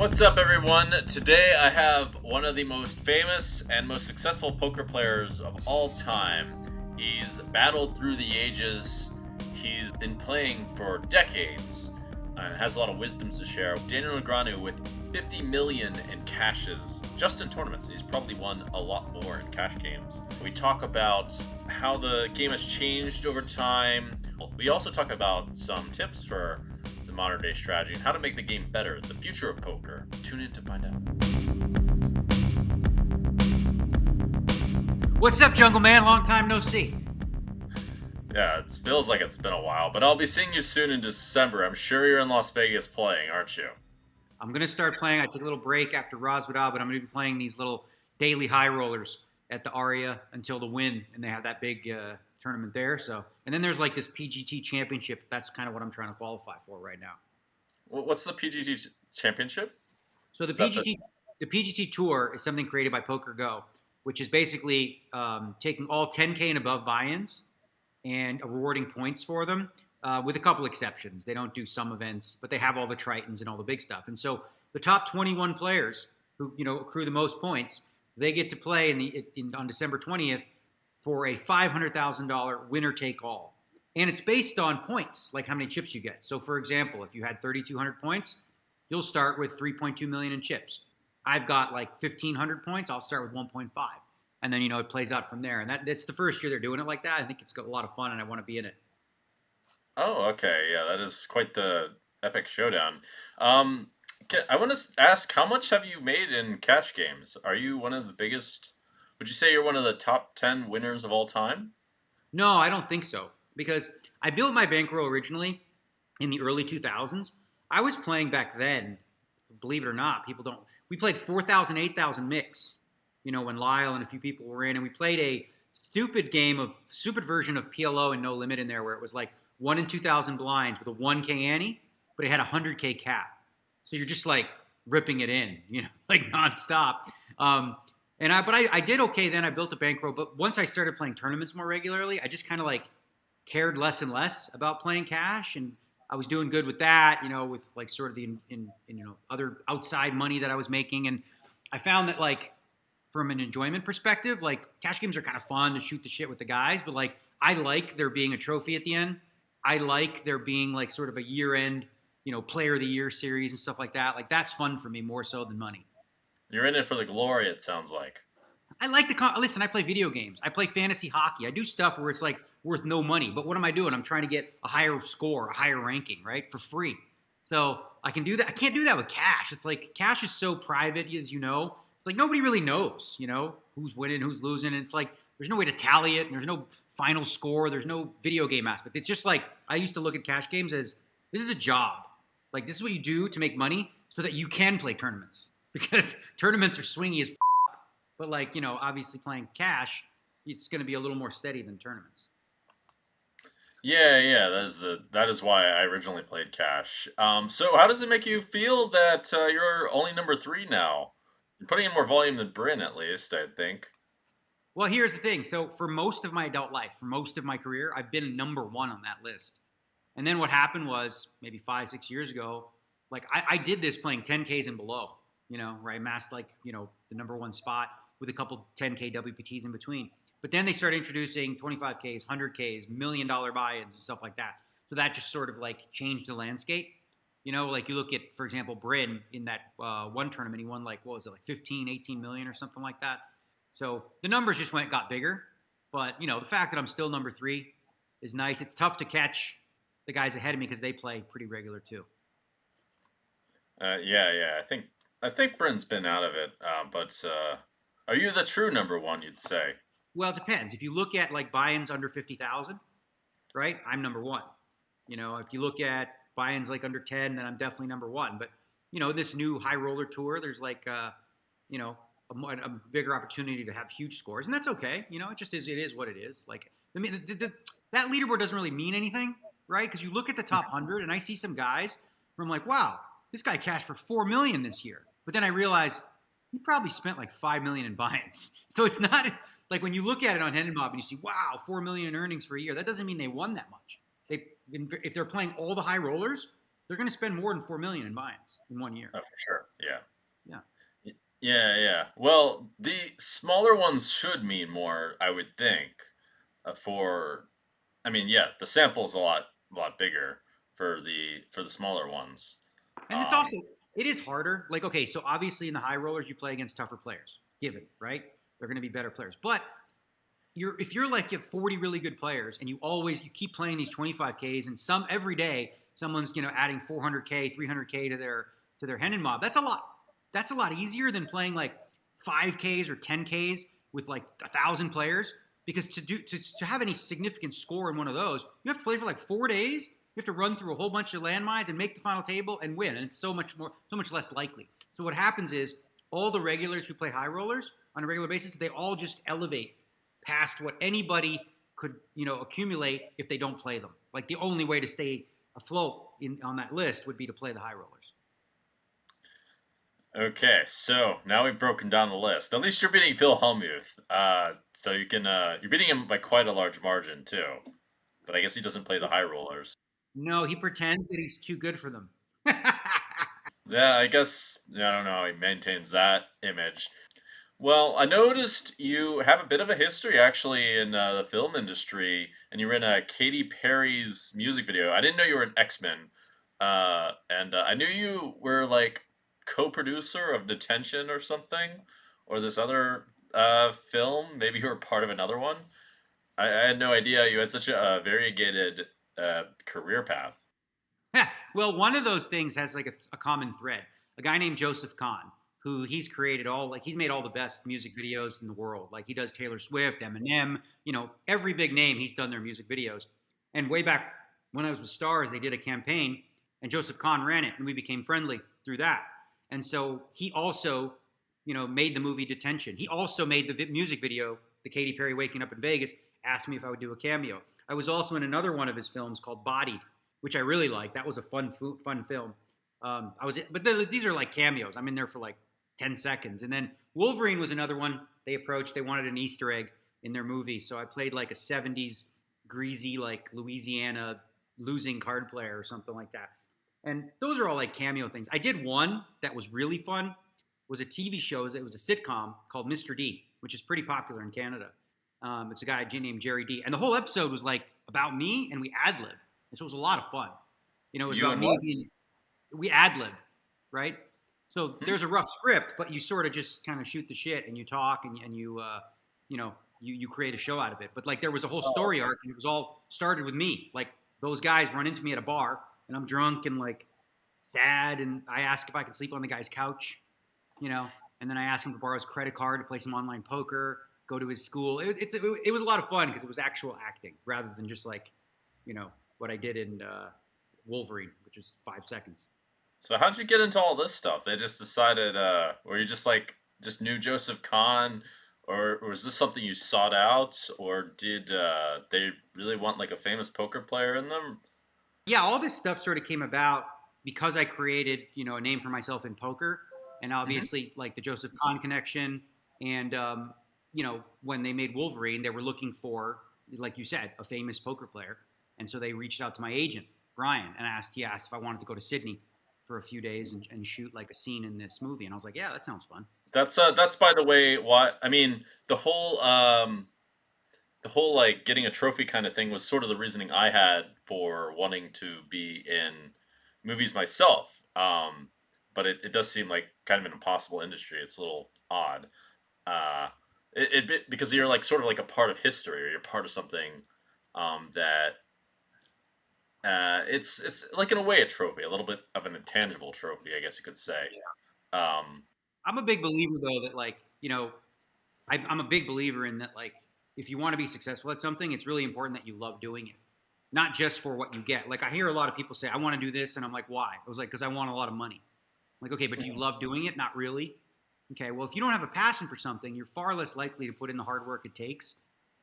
What's up, everyone? Today I have one of the most famous and most successful poker players of all time. He's battled through the ages. He's been playing for decades and has a lot of wisdoms to share. Daniel Negreanu with 50 million in cashes just in tournaments. He's probably won a lot more in cash games. We talk about how the game has changed over time. We also talk about some tips for the modern day strategy and how to make the game better, the future of poker. Tune in to find out. What's up, Jungleman? Long time no see. Yeah, it feels like it's been a while, but I'll be seeing you soon in December. I'm sure you're in Las Vegas playing, aren't you? I'm going to start playing. I took a little break after Roswitha, but I'm going to be playing these little daily high rollers at the Aria until the win, and they have that big tournament there. So, and then there's like this PGT championship. That's kind of what I'm trying to qualify for right now. What's the PGT championship? So the PGT Tour is something created by Poker Go, which is basically taking all 10K and above buy-ins and rewarding points for them, with a couple exceptions. They don't do some events, but they have all the Tritons and all the big stuff. And so the top 21 players who accrue the most points, they get to play on December 20th for a $500,000 winner take all. And it's based on points, like how many chips you get. So for example, if you had 3,200 points, you'll start with 3.2 million in chips. I've got like 1,500 points. I'll start with 1.5. And then, it plays out from there. And that's the first year they're doing it like that. I think it's got a lot of fun, and I want to be in it. Oh, okay. Yeah, that is quite the epic showdown. I want to ask, how much have you made in cash games? Are you one of the biggest? Would you say you're one of the top 10 winners of all time? No, I don't think so. Because I built my bankroll originally in the early 2000s. I was playing back then, believe it or not. People don't. We played 4,000, 8,000 mix, when Lyle and a few people were in. And we played a stupid version of PLO and No Limit in there, where it was like 1 in 2,000 blinds with a 1K ante, but it had a 100K cap. So you're just like ripping it in, like nonstop. But I did okay then. I built a bankroll. But once I started playing tournaments more regularly, I just kind of like cared less and less about playing cash. And I was doing good with that, with like sort of the other outside money that I was making. And I found that like from an enjoyment perspective, like cash games are kind of fun to shoot the shit with the guys, but like I like there being a trophy at the end. I like there being like sort of a year-end, player of the year series and stuff like that. Like that's fun for me more so than money. You're in it for the glory, it sounds like. I like listen, I play video games. I play fantasy hockey. I do stuff where it's like worth no money. But what am I doing? I'm trying to get a higher score, a higher ranking, right? For free. So I can do that. I can't do that with cash. It's like cash is so private, as you know. It's like nobody really knows, who's winning, who's losing. And it's like there's no way to tally it, and there's no final score. There's no video game aspect. It's just like I used to look at cash games as this is a job. Like this is what you do to make money so that you can play tournaments. Because tournaments are swingy as but like, obviously playing cash, it's going to be a little more steady than tournaments. Yeah, that is why I originally played cash. So how does it make you feel that you're only number 3 now? You're putting in more volume than Bryn, at least, I think. Well, here's the thing. So for most of my adult life, for most of my career, I've been number 1 on that list. And then what happened was maybe 5-6 years ago, like I did this playing 10Ks and below, where I amassed like, the number 1 spot with a couple 10K WPTs in between. But then they started introducing 25Ks, 100Ks, $1 million buy-ins and stuff like that. So that just sort of like changed the landscape. Like you look at, for example, Bryn in that one tournament, he won like, what was it, like 15, 18 million or something like that. So the numbers just got bigger. But, the fact that I'm still number 3 is nice. It's tough to catch the guys ahead of me because they play pretty regular too. Yeah. I think Bryn's been out of it, but are you the true number 1? You'd say? Well, it depends. If you look at like buy-ins under 50,000, right? I'm number 1. If you look at buy-ins like under 10, then I'm definitely number 1. But this new high roller tour, there's like a bigger opportunity to have huge scores, and that's okay. It just is. It is what it is. Like I mean, that leaderboard doesn't really mean anything, right? Because you look at the top 100, and I see some guys where I'm like, wow, this guy cashed for $4 million this year. But then I realize he probably spent like $5 million in buy-ins. So it's not like when you look at it on Hendon Mob and you see, wow, $4 million in earnings for a year. That doesn't mean they won that much. If they're playing all the high rollers, they're going to spend more than 4 million in buy-ins in 1 year. Oh, for sure. Yeah. Yeah. Yeah, yeah. Well, the smaller ones should mean more, I would think. For, I mean, yeah, the sample is a lot bigger for the smaller ones. And it's Um, also it is harder. Like, okay, so obviously in the high rollers you play against tougher players, given, right? They're going to be better players. But if you're like you have 40 really good players and you keep playing these 25Ks and some every day someone's adding 400K 300K to their Hendon mob. That's a lot easier than playing like 5Ks or 10Ks with like 1,000 players, because to have any significant score in one of those you have to play for like 4 days. You have to run through a whole bunch of landmines and make the final table and win, and it's so much less likely. So what happens is all the regulars who play high rollers on a regular basis, they all just elevate past what anybody could accumulate if they don't play them. Like the only way to stay afloat on that list would be to play the high rollers. okay, so now we've broken down the list. At least you're beating Phil Hellmuth. So you're beating him by quite a large margin too. But I guess he doesn't play the high rollers. No, he pretends that he's too good for them. Yeah, I guess, I don't know. He maintains that image. Well, I noticed you have a bit of a history actually in the film industry, and you were in Katy Perry's music video. I didn't know you were an X-Men, and I knew you were like co-producer of Detention or something, or this other film. Maybe you were part of another one. I had no idea you had such a variegated career path. Well, one of those things has like a common thread. A guy named Joseph Kahn, who he's made all the best music videos in the world. Like he does Taylor Swift, Eminem, every big name, he's done their music videos. And way back when I was with Stars, they did a campaign, and Joseph Kahn ran it, and we became friendly through that. And so he also, made the movie Detention. He also made the music video, the Katy Perry Waking Up in Vegas. Asked me if I would do a cameo. I was also in another one of his films called Bodied, which I really liked. That was a fun film. These are like cameos. I'm in there for like 10 seconds. And then Wolverine was another one they approached. They wanted an Easter egg in their movie. So I played like a 70s greasy, like Louisiana losing card player or something like that. And those are all like cameo things. I did one that was really fun. It was a TV show. It was a sitcom called Mr. D, which is pretty popular in Canada. It's a guy named Jerry D. And the whole episode was like about me, and we ad lib. And so it was a lot of fun. It was You about and me what? being, we ad lib, right? So Hmm? there's a rough script, but you sort of just kind of shoot the shit and you talk and you create a show out of it. But like there was a whole Oh, story arc, and it was all started with me. Like those guys run into me at a bar, and I'm drunk and like sad, and I ask if I can sleep on the guy's couch, you know, and then I ask him to borrow his credit card to play some online poker, go to his school. It was a lot of fun because it was actual acting rather than just like, what I did in Wolverine, which was 5 seconds. so how'd you get into all this stuff? They just decided, or you just knew Joseph Kahn, or was this something you sought out, or did they really want like a famous poker player in them? Yeah, all this stuff sort of came about because I created, a name for myself in poker, and Hmm. obviously like the Joseph Kahn connection, and when they made Wolverine, they were looking for, like you said, a famous poker player, and so they reached out to my agent Brian and he asked if I wanted to go to Sydney for a few days and shoot like a scene in this movie, and I was like, yeah, that sounds fun. That's by the way what I mean. The whole like getting a trophy kind of thing was sort of the reasoning I had for wanting to be in movies myself. But it does seem like kind of an impossible industry. It's a little odd. Uh, because you're like sort of like a part of history, or you're part of something that it's like in a way a trophy, a little bit of an intangible trophy, I guess you could say. Um, I'm a big believer though that like I'm a big believer in that, like, if you want to be successful at something, it's really important that you love doing it, not just for what you get. Like, I hear a lot of people say, I want to do this. And I'm like, why? I was like, because I want a lot of money. I'm like, okay, but do you love doing it? Not really. Okay, well, if you don't have a passion for something, you're far less likely to put in the hard work it takes,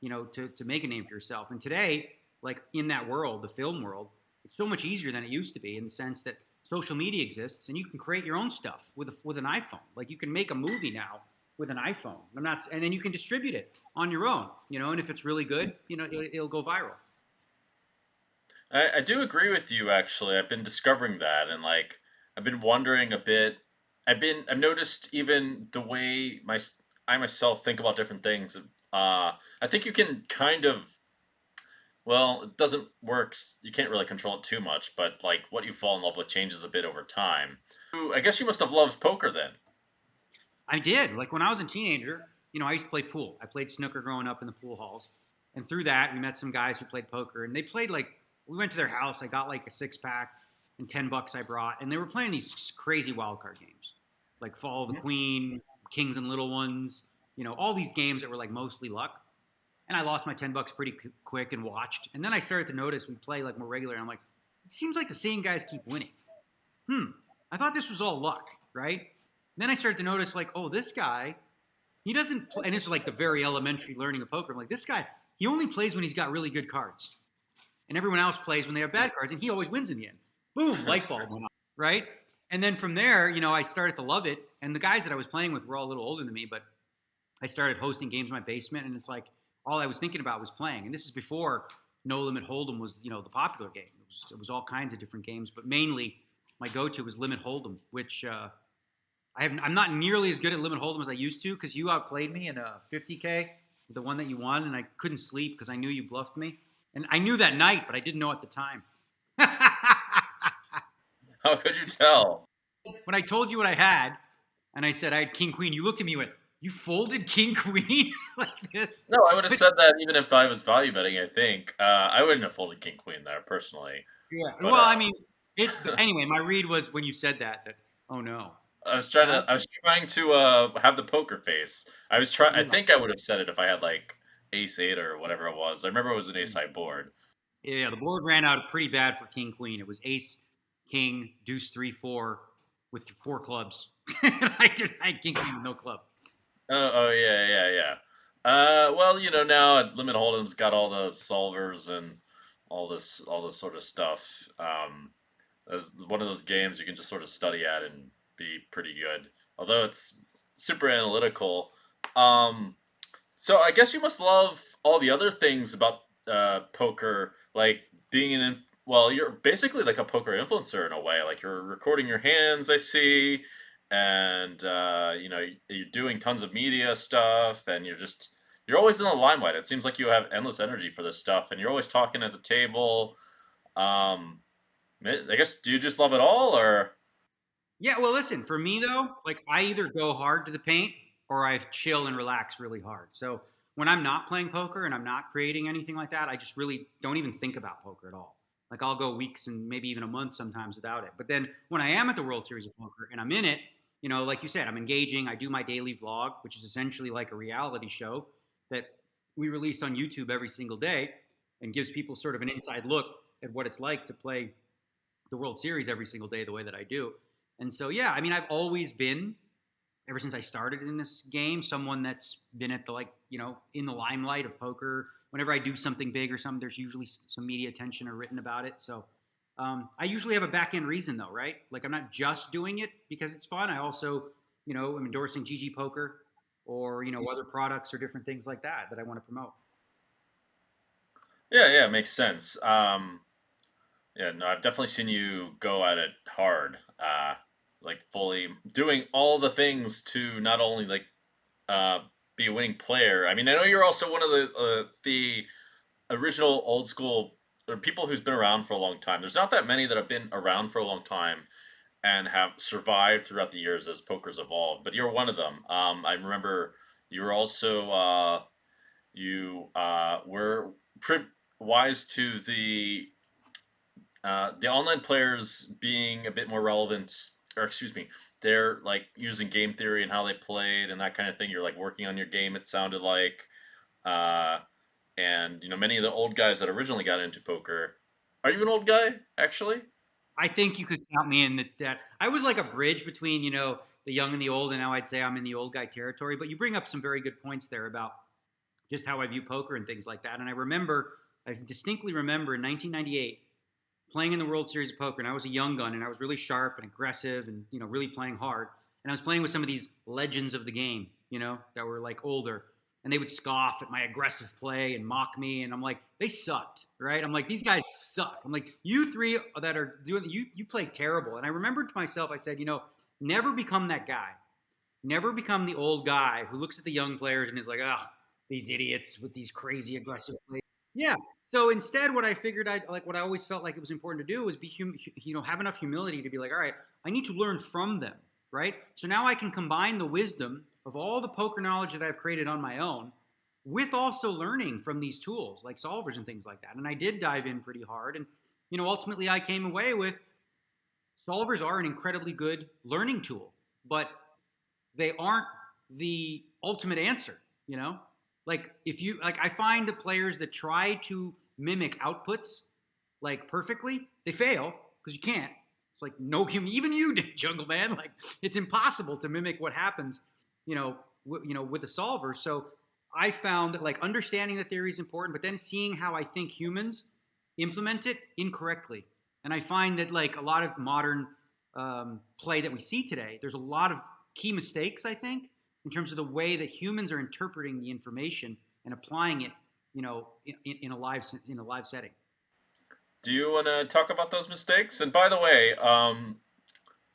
to make a name for yourself. And today, like in that world, the film world, it's so much easier than it used to be in the sense that social media exists and you can create your own stuff with an iPhone. Like you can make a movie now with an iPhone. And then you can distribute it on your own, and if it's really good, it'll go viral. I do agree with you actually. I've been discovering that and like I've been wondering a bit. I've noticed even the way I myself think about different things. I think you can kind of well, it doesn't work. You can't really control it too much, but like what you fall in love with changes a bit over time. Ooh, I guess you must have loved poker then. I did. Like when I was a teenager, I used to play pool. I played snooker growing up in the pool halls. And through that, we met some guys who played poker. And they played like, we went to their house. I got like a six pack and $10 I brought. And they were playing these crazy wild card games like Fall of the Queen, Kings and Little Ones, all these games that were like mostly luck. And I lost my $10 pretty quick and watched. And then I started to notice we play like more regular. And I'm like, it seems like the same guys keep winning. I thought this was all luck, right? And then I started to notice, like, oh, this guy, he doesn't play, and it's like the very elementary learning of poker. I'm like, this guy, he only plays when he's got really good cards. And everyone else plays when they have bad cards, and he always wins in the end. Boom, light bulb went off, right? And then from there, I started to love it. And the guys that I was playing with were all a little older than me, but I started hosting games in my basement, and it's like all I was thinking about was playing. And this is before No Limit Hold'em was, the popular game. It was all kinds of different games, but mainly my go-to was Limit Hold'em, which I'm not nearly as good at Limit Hold'em as I used to because you outplayed me in a 50K, the one that you won, and I couldn't sleep because I knew you bluffed me. And I knew that night, but I didn't know at the time. How could you tell? When I told you what I had, and I said I had King Queen, you looked at me and went, "You folded King Queen like this?" No, I would have But said that even if I was value betting. I think I wouldn't have folded king queen there personally, yeah, but well, I mean, it. Anyway, my read was when you said that oh no, huh? I was trying to have the poker face. I Yeah, think I would have said it if I had like ace eight or whatever it was. I remember it was an ace high board. yeah. The board ran out pretty bad for King Queen. It was Ace, King, Deuce, 3, 4 with four clubs. I had King Queen with no club. Oh yeah, yeah, yeah. Well, now at Limit Hold'em's got all the solvers and all this sort of stuff. As one of those games you can just sort of study at and be pretty good. Although it's super analytical. Um, so I guess you must love all the other things about poker, like being well, you're basically like a poker influencer in a way. Like you're recording your hands, I see, and you're doing tons of media stuff, and you're always in the limelight. It seems like you have endless energy for this stuff, and you're always talking at the table. Um, I guess do you just love it all, or Yeah, well, listen, for me though, like I either go hard to the paint or I chill and relax really hard. So when I'm not playing poker and I'm not creating anything like that, I just really don't even think about poker at all. Like I'll go weeks and maybe even a month sometimes without it. But then when I am at the World Series of Poker and I'm in it, like you said, I'm engaging. I do my daily vlog, which is essentially like a reality show that we release on YouTube every single day and gives people sort of an inside look at what it's like to play the World Series every single day the way that I do. And so, yeah, I mean, I've always been, ever since I started in this game, someone that's been at the, like, in the limelight of poker. Whenever I do something big or something, there's usually some media attention or written about it. So I usually have a back end reason, though, right? Like, I'm not just doing it because it's fun. I also, am endorsing GGPoker or, other products or different things like that I want to promote. yeah, yeah, it makes sense. Yeah, no, I've definitely seen you go at it hard, like fully doing all the things to not only like uh, be a winning player. I mean, I know you're also one of the original old school or people who's been around for a long time. There's not that many that have been around for a long time and have survived throughout the years as poker's evolved. But you're one of them. I remember you were also you were wise to the online players being a bit more relevant, or excuse me, they're like using game theory and how they played and that kind of thing. You're like working on your game. It sounded like, uh, and many of the old guys that originally got into poker. Are you an old guy actually? I think you could count me in that. I was like a bridge between, the young and the old, and now I'd say I'm in the old guy territory. But you bring up some very good points there about just how I view poker and things like that. And I distinctly remember in 1998 playing in the World Series of Poker, and I was a young gun, and I was really sharp and aggressive, and really playing hard. And I was playing with some of these legends of the game, that were like older. and they would scoff at my aggressive play and mock me, and I'm like, they sucked, right? I'm like, these guys suck. I'm like, you three that are doing you play terrible. And I remembered to myself, I said, never become that guy. Never become the old guy who looks at the young players and is like, oh, these idiots with these crazy aggressive plays. Yeah. So instead, what I figured what I always felt like it was important to do was have enough humility to be like, all right, I need to learn from them, right? So now I can combine the wisdom of all the poker knowledge that I've created on my own with also learning from these tools like solvers and things like that. And I did dive in pretty hard, and ultimately I came away with solvers are an incredibly good learning tool, but they aren't the ultimate answer, Like I find the players that try to mimic outputs like perfectly, they fail because you can't. It's like no human, even you did, Jungleman. Like it's impossible to mimic what happens, with a solver. So I found that like understanding the theory is important, but then seeing how I think humans implement it incorrectly. And I find that like a lot of modern play that we see today, there's a lot of key mistakes, I think, in terms of the way that humans are interpreting the information and applying it, in a live setting. Do you want to talk about those mistakes? And by the way,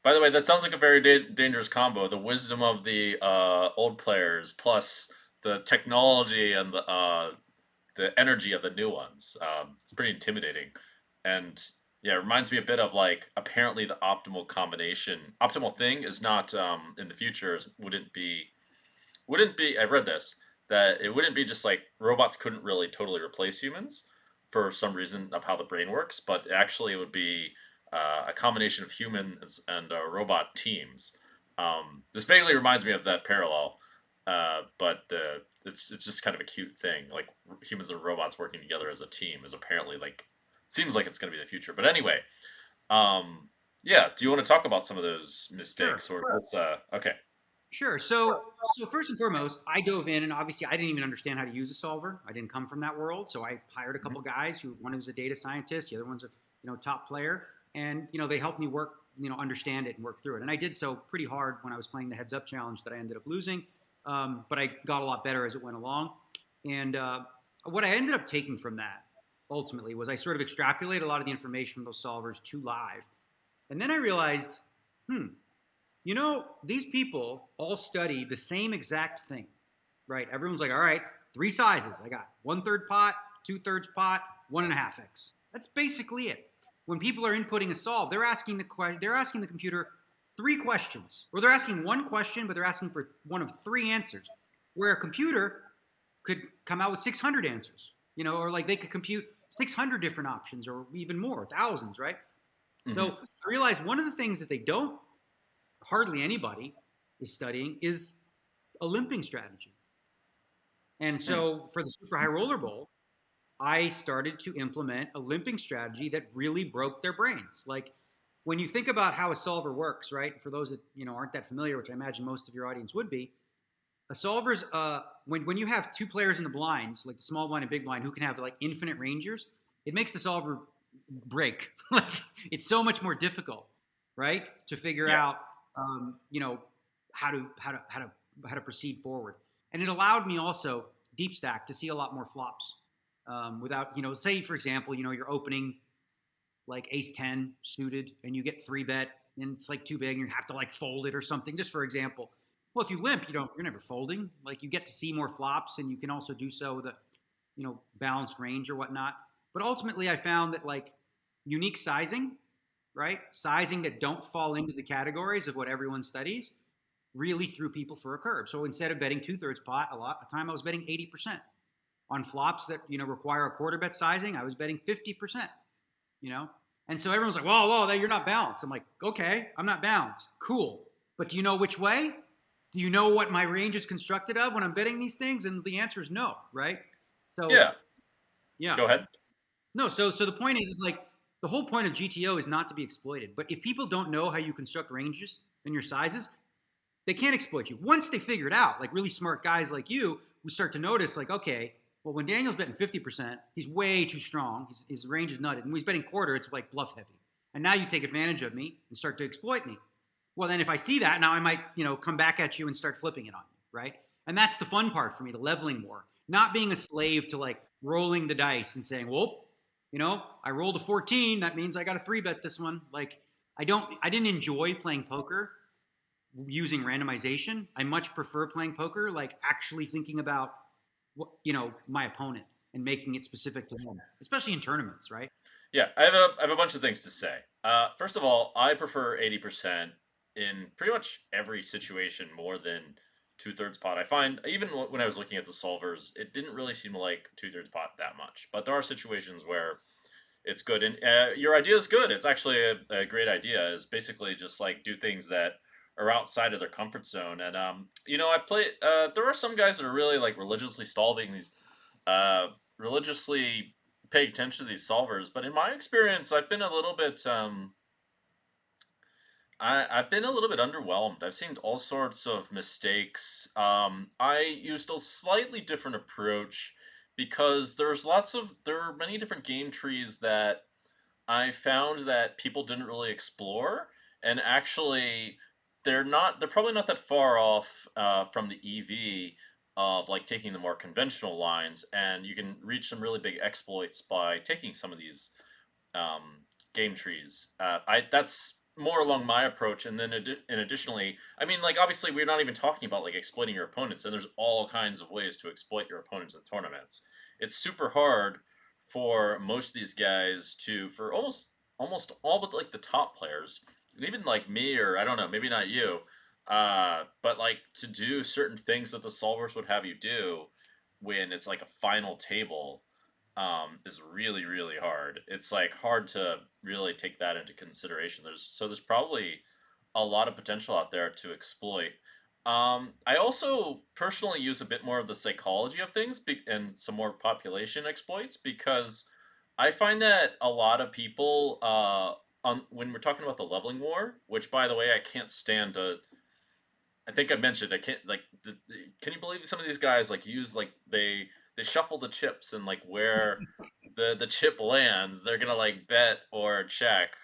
that sounds like a very dangerous combo. The wisdom of the old players plus the technology and the energy of the new ones. It's pretty intimidating, and yeah, it reminds me a bit of like apparently the optimal thing is not in the future wouldn't be. I've read this that it wouldn't be just like robots couldn't really totally replace humans for some reason of how the brain works, but actually it would be a combination of humans and robot teams. This vaguely reminds me of that parallel, but it's just kind of a cute thing. Like humans and robots working together as a team is apparently like seems like it's going to be the future. But anyway, yeah. Do you want to talk about some of those Sure. mistakes or just okay? Sure. So first and foremost, I dove in, and obviously I didn't even understand how to use a solver. I didn't come from that world, so I hired a couple guys. One was a data scientist, the other one's a top player, and they helped me work, understand it and work through it. And I did so pretty hard when I was playing the heads up challenge that I ended up losing, but I got a lot better as it went along. And what I ended up taking from that ultimately was I sort of extrapolated a lot of the information from those solvers to live, and then I realized, these people all study the same exact thing, right? Everyone's like, all right, 3 sizes. I got 1/3 pot, 2/3 pot, 1.5x. That's basically it. When people are inputting a solve, they're asking the computer 3 questions, or they're asking 1 question, but they're asking for one of 3 answers. Where a computer could come out with 600 answers, or like they could compute 600 different options, or even more, thousands, right? Mm-hmm. So I realized one of the things that they don't hardly anybody is studying is a limping strategy. And so for the Super High Roller Bowl, I started to implement a limping strategy that really broke their brains. Like when you think about how a solver works, right? For those that aren't that familiar, which I imagine most of your audience would be, a solver's when you have 2 players in the blinds, like the small blind and big blind, who can have like infinite rangers, it makes the solver break. Like it's so much more difficult, right, to figure out how to proceed forward. And it allowed me also deep stack to see a lot more flops without, say for example, you're opening like ace 10 suited and you get 3-bet and it's like too big and you have to like fold it or something, just for example. Well, if you limp, you're never folding. Like you get to see more flops, and you can also do so with a balanced range or whatnot. But ultimately I found that like unique sizing, right? Sizing that don't fall into the categories of what everyone studies really threw people for a curve. So instead of betting 2/3 pot, a lot of the time I was betting 80%. On flops that require a quarter bet sizing, I was betting 50%. And so everyone's like, whoa, you're not balanced. I'm like, okay, I'm not balanced. Cool. But do you know which way? Do you know what my range is constructed of when I'm betting these things? And the answer is no, right? So yeah. Go ahead. No, so the point is like the whole point of GTO is not to be exploited. But if people don't know how you construct ranges and your sizes, they can't exploit you. Once they figure it out, like really smart guys like you, who start to notice like, okay, well, when Daniel's betting 50%, he's way too strong. His range is nutted. And when he's betting quarter, it's like bluff heavy. And now you take advantage of me and start to exploit me. Well, then if I see that, now I might, come back at you and start flipping it on you, right? And that's the fun part for me, the leveling more. Not being a slave to like rolling the dice and saying, well, I rolled a 14. That means I got a 3-bet this one. Like, I didn't enjoy playing poker using randomization. I much prefer playing poker, like actually thinking about my opponent and making it specific to him, especially in tournaments, right? Yeah, I have a bunch of things to say. First of all, I prefer 80% in pretty much every situation more than two-thirds pot. I find even when I was looking at the solvers, it didn't really seem like two-thirds pot that much. But there are situations where it's good, and your idea is good. It's actually a great idea. Is basically just like do things that are outside of their comfort zone. And I play. There are some guys that are really like religiously solving these, uh, religiously paying attention to these solvers. But in my experience, I've been a little bit. I've been a little bit underwhelmed. I've seen all sorts of mistakes. I used a slightly different approach because there are many different game trees that I found that people didn't really explore, and actually, they're probably not that far off from the EV of like taking the more conventional lines, and you can reach some really big exploits by taking some of these um, game trees. I That's more along my approach, and then and additionally, I mean, like obviously, we're not even talking about like exploiting your opponents, and there's all kinds of ways to exploit your opponents in tournaments. It's super hard for most of these guys for almost all but like the top players, and even like me or I don't know, maybe not you, but like to do certain things that the solvers would have you do when it's like a final table is really really hard. It's like hard to really take that into consideration. There's probably a lot of potential out there to exploit. I also personally use a bit more of the psychology of things and some more population exploits because I find that a lot of people when we're talking about the leveling war, which by the way I can't stand to I think I mentioned I can't like can you believe some of these guys like use like they shuffle the chips and like where the chip lands, they're gonna like bet or check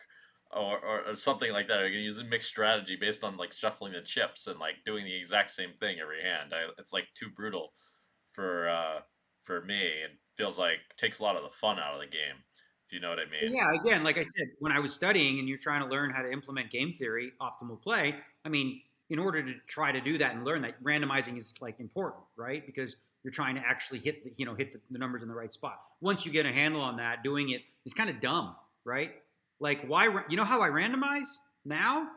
or something like that. They're gonna use a mixed strategy based on like shuffling the chips and like doing the exact same thing every hand. It's like too brutal for for me. It feels like takes a lot of the fun out of the game, if you know what I mean. Yeah, again, like I said, when I was studying and you're trying to learn how to implement game theory, optimal play, I mean, in order to try to do that and learn that, randomizing is like important, right? Because you're trying to actually hit the numbers in the right spot. Once you get a handle on that, doing it is kind of dumb, right? Like why how I randomize now?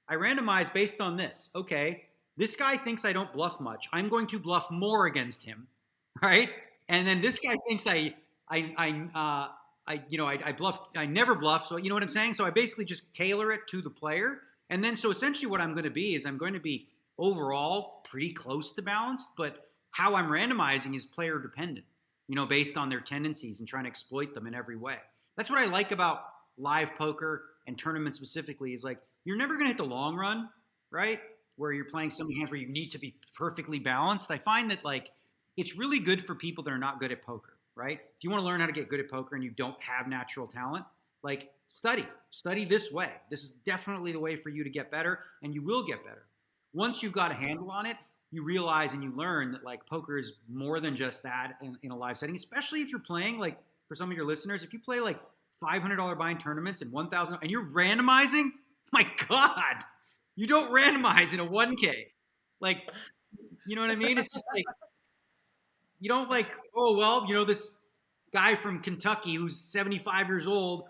I randomize based on this. Okay, this guy thinks I don't bluff much. I'm going to bluff more against him, right? And then this guy thinks I bluffed. I never bluff. So you know what I'm saying. So I basically just tailor it to the player, and then so essentially what I'm going to be is I'm going to be overall pretty close to balanced, but how I'm randomizing is player dependent. Based on their tendencies and trying to exploit them in every way. That's what I like about live poker and tournaments specifically. Is like you're never going to hit the long run, right? Where you're playing some hands where you need to be perfectly balanced. I find that like it's really good for people that are not good at poker, right? If you want to learn how to get good at poker and you don't have natural talent, like study this way. This is definitely the way for you to get better, and you will get better. Once you've got a handle on it, you realize and you learn that like poker is more than just that in a live setting, especially if you're playing like for some of your listeners, if you play like $500 buy-in tournaments and 1,000 and you're randomizing, my God, you don't randomize in a 1K. Like, you know what I mean? It's just like you don't like, oh well, this guy from Kentucky who's 75 years old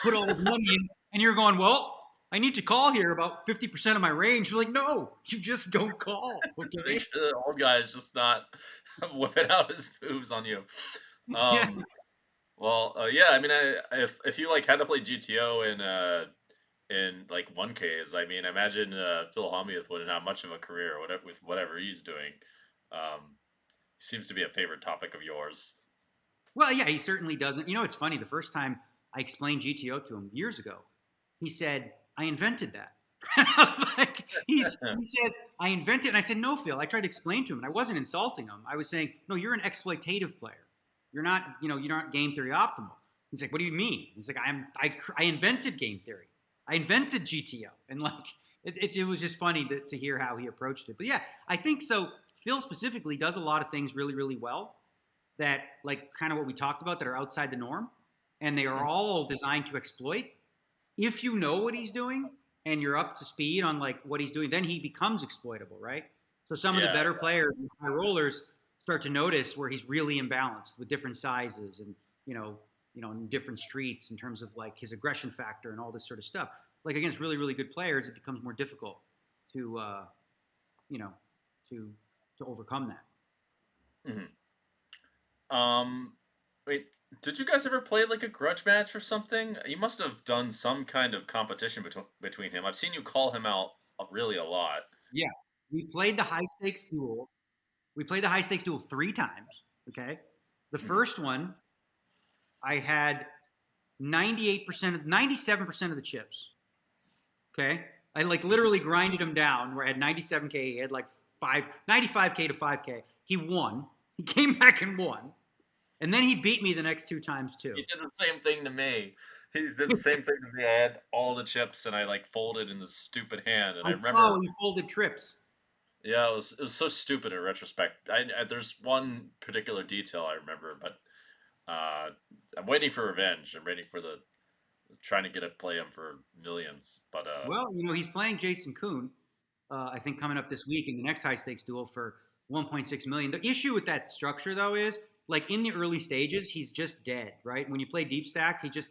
put all his money in, and you're going, well, I need to call here about 50% of my range. You're like, no, you just don't call. Make Okay. sure the old guy is just not whipping out his moves on you. Yeah. Um, well, yeah, I mean, if you like had to play GTO in like 1Ks, I mean, imagine Phil Hellmuth wouldn't have much of a career with whatever he's doing. Um, Seems to be a favorite topic of yours. Well, yeah, he certainly doesn't. It's funny. The first time I explained GTO to him years ago, he said, I invented that. And I was like, he says, I invented it. And I said, no, Phil. I tried to explain to him, and I wasn't insulting him. I was saying, no, you're an exploitative player. You're not game theory optimal. He's like, what do you mean? He's like, I invented game theory. I invented GTO. And like, it was just funny to hear how he approached it. But yeah, I think so. Phil specifically does a lot of things really, really well that, like, kind of what we talked about, that are outside the norm, and they are all designed to exploit. If you know what he's doing and you're up to speed on like what he's doing, then he becomes exploitable, right? So some of the Yeah. better players, high rollers, start to notice where he's really imbalanced with different sizes and in different streets in terms of like his aggression factor and all this sort of stuff. Like against really, really good players, it becomes more difficult to you know to to overcome that. Um, wait, did you guys ever play like a grudge match or something? You must have done some kind of competition between him. I've seen you call him out really a lot. Yeah, we played the high stakes duel. We played the high stakes duel 3 times. Okay, the Mhm. first one I had 98% of 97% of the chips. Okay. I like literally grinded him down where I had 97K. He had like 95K to 5K. He won. He came back and won. And then he beat me the next 2 times He too. did the same thing to me. He did the same thing to me. I had all the chips and I like folded in this stupid hand. And I I remember, saw when he folded trips. yeah, it was so stupid in retrospect. There's one particular detail I remember, but uh, I'm waiting for revenge. I'm waiting for the trying to get it play him for millions. But Well, he's playing Jason Kuhn, I think, coming up this week in the next high stakes duel for 1.6 million. The issue with that structure, though, is like in the early stages, he's just dead, right? When you play deep stack, he just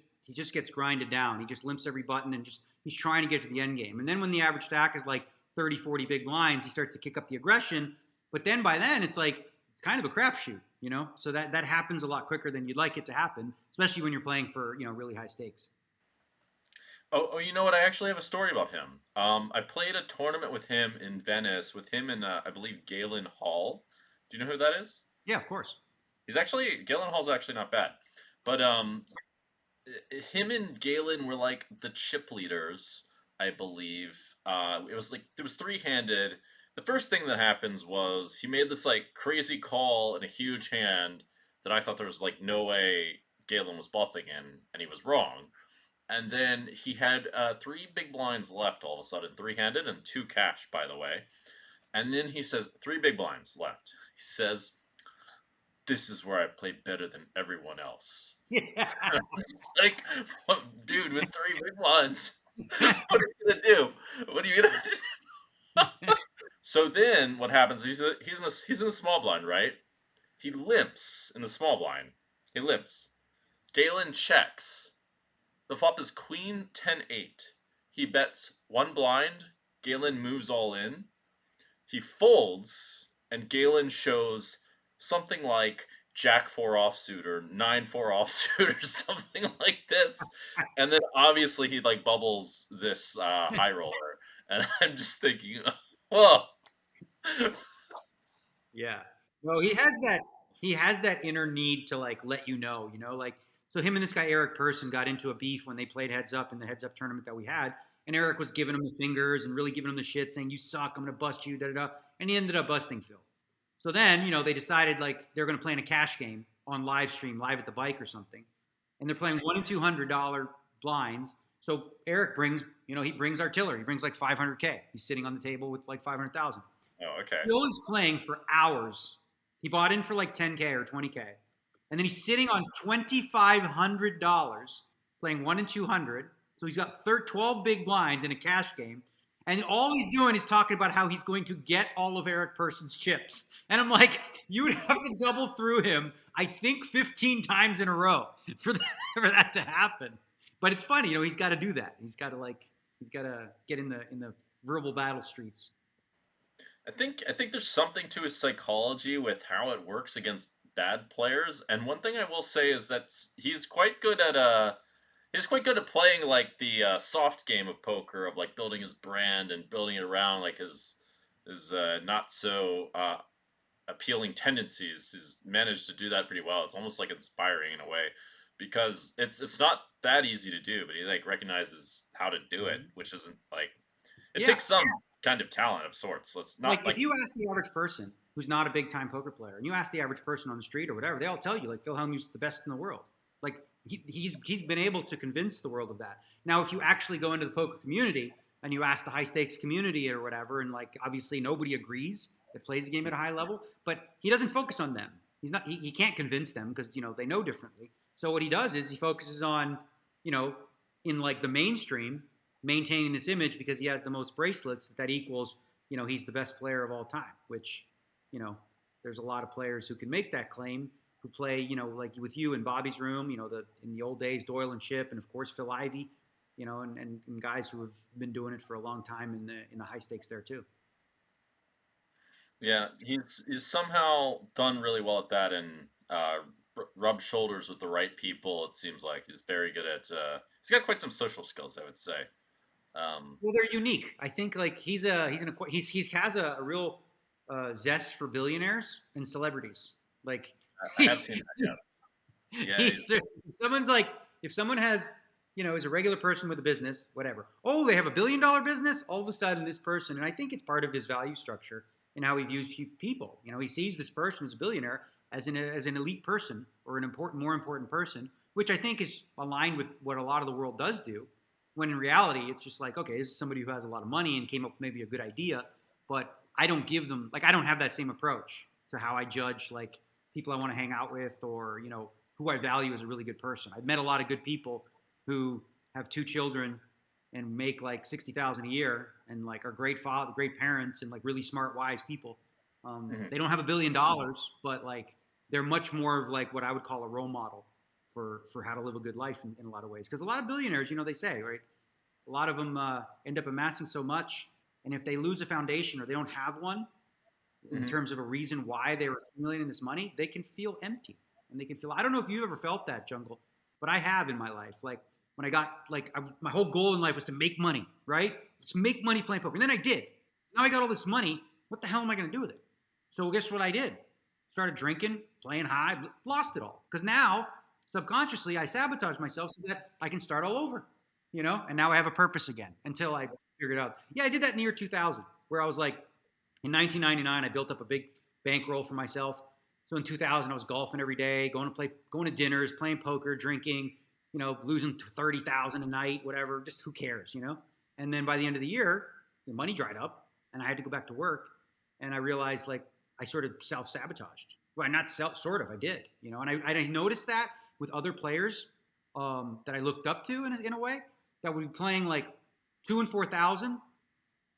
gets grinded down. He just limps every button and just he's trying to get to the end game. And then when the average stack is like 30, 40 big blinds, he starts to kick up the aggression. But then by then, it's kind of a crapshoot, So that happens a lot quicker than you'd like it to happen, especially when you're playing for really high stakes. oh, you know what? I actually have a story about him. I played a tournament with him in Venice, with him and I believe Galen Hall. Do you know who that is? Yeah, of course. Galen Hall's actually not bad, but him and Galen were like the chip leaders, I believe. It was three-handed. The first thing that happens was he made this like crazy call in a huge hand that I thought there was like no way Galen was bluffing in, and he was wrong. And then he had three big blinds left all of a sudden, three-handed and two cash, by the way. And then he says, three big blinds left. He says, this is where I play better than everyone else. Yeah. Like, what, dude, with three big blinds, what are you gonna do? What are you gonna do? So then, what happens? He's in the small blind, right? He limps in the small blind. He limps. Galen checks. The flop is Queen 10-8. He bets one blind. Galen moves all in. He folds, and Galen shows something like Jack 4 offsuit or 9-4 offsuit or something like this. And then obviously he like bubbles this high roller. And I'm just thinking, oh, Yeah. No, he has that inner need to like let like so him and this guy Eric Person got into a beef when they played heads up in the heads up tournament that we had. And Eric was giving him the fingers and really giving him the shit, saying, "You suck, I'm gonna bust you, da da da." And he ended up busting Phil. So then, they decided like they're gonna play in a cash game on live stream, live at the bike or something. And they're playing $1 and $200 blinds. So Eric brings, he brings artillery. He brings like 500K. He's sitting on the table with like 500,000. oh, okay. Phil is playing for hours. He bought in for like 10K or 20K. And then he's sitting on $2,500 playing 1 and 200. So he's got 12 big blinds in a cash game. And all he's doing is talking about how he's going to get all of Eric Person's chips. And I'm like, you would have to double through him, I think 15 times in a row for that to happen. But it's funny, he's got to do that. He's got to get in the verbal battle streets. I think there's something to his psychology with how it works against bad players. And one thing I will say is that he's quite good at playing like the soft game of poker of like building his brand and building it around like his not so appealing tendencies. He's managed to do that pretty well. It's almost like inspiring in a way because it's not that easy to do, but he like recognizes how to do it, which isn't like it Yeah. takes some kind of talent of sorts. So it's Like not if like you ask the average person who's not a big time poker player, and you ask the average person on the street or whatever, they all tell you like Phil Hellmuth's the best in the world. Like he's been able to convince the world of that. Now, if you actually go into the poker community and you ask the high stakes community or whatever, and like obviously nobody agrees that plays the game at a high level, but he doesn't focus on them. He can't convince them because, they know differently. So what he does is he focuses on, in like the mainstream, maintaining this image because he has the most bracelets that equals, he's the best player of all time, which, there's a lot of players who can make that claim who play, like with you in Bobby's room, in the old days, Doyle and Chip, and of course Phil Ivey, and guys who have been doing it for a long time in the high stakes there too. Yeah, he's somehow done really well at that and rub shoulders with the right people. It seems like he's very good at. He's got quite some social skills, I would say. Well, they're unique. I think like he's has a real zest for billionaires and celebrities. Like I have seen that. Yeah, yeah, if someone's like if someone has is a regular person with a business, whatever. Oh, they have a $1 billion business. All of a sudden, this person, and I think it's part of his value structure and how he views people. He sees this person as a billionaire as an elite person or an more important person, which I think is aligned with what a lot of the world does do. When in reality, it's just like, okay, this is somebody who has a lot of money and came up with maybe a good idea, but I don't give them I don't have that same approach to how I judge like people I want to hang out with or who I value as a really good person. I've met a lot of good people who have 2 children and make like 60,000 a year and like are great parents and like really smart, wise people. Mhm. They don't have $1 billion, but like they're much more of like what I would call a role model for how to live a good life in a lot of ways. Because a lot of billionaires, they say, right, a lot of them end up amassing so much, and if they lose a foundation or they don't have one in Mhm. terms of a reason why they were accumulating this money, they can feel empty and they can feel. I don't know if you ever felt that, Jungle, but I have in my life. Like when I got my whole goal in life was to make money, right? Let's make money playing poker, and then I did. Now I got all this money. What the hell am I going to do with it? So guess what I did? Started drinking, playing high, lost it all. Because now, subconsciously, I sabotage myself so that I can start all over, And now I have a purpose again until I figured out. Yeah, I did that in the year 2000, where I was like, in 1999, I built up a big bankroll for myself. So in 2000, I was golfing every day, going to dinners, playing poker, drinking, losing 30,000 a night, whatever. Just who cares? And then by the end of the year, the money dried up, and I had to go back to work. And I realized like I sort of self-sabotaged. Well, not sort of, I did. And I noticed that with other players that I looked up to in a way that would be playing like 2 and 4,000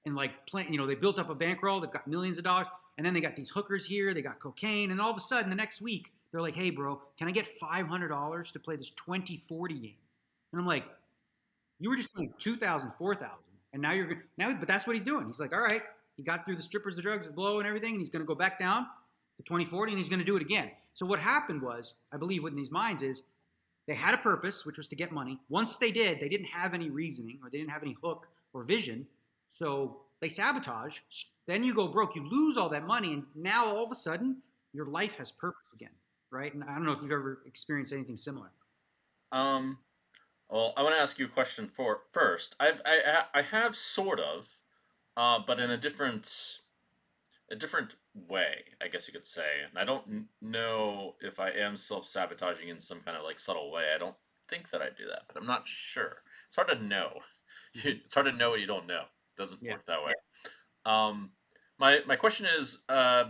and like playing, they built up a bankroll, they've got millions of dollars, and then they got these hookers here, they got cocaine, and all of a sudden the next week they're like, hey bro, can I get $500 to play this 2040 game? And I'm like, you were just playing 2,000, 4,000, and now but that's what he's doing. He's like, all right, he got through the strippers, the drugs, the blow, and everything, and he's going to go back down to 2040, and he's going to do it again. So what happened was, I believe, what in these minds is, they had a purpose, which was to get money. Once they did, they didn't have any reasoning or they didn't have any hook or vision. So they sabotage. Then you go broke. You lose all that money. And now all of a sudden, your life has purpose again. Right. And I don't know if you've ever experienced anything similar. Um, well, I want to ask you a question for first. I have sort of, but in a different way, I guess you could say. And I don't know if I am self-sabotaging in some kind of like subtle way. I don't think that I do that, but I'm not sure. It's hard to know. It's hard to know what you don't know. It doesn't Yeah. work that way. Um, my question is,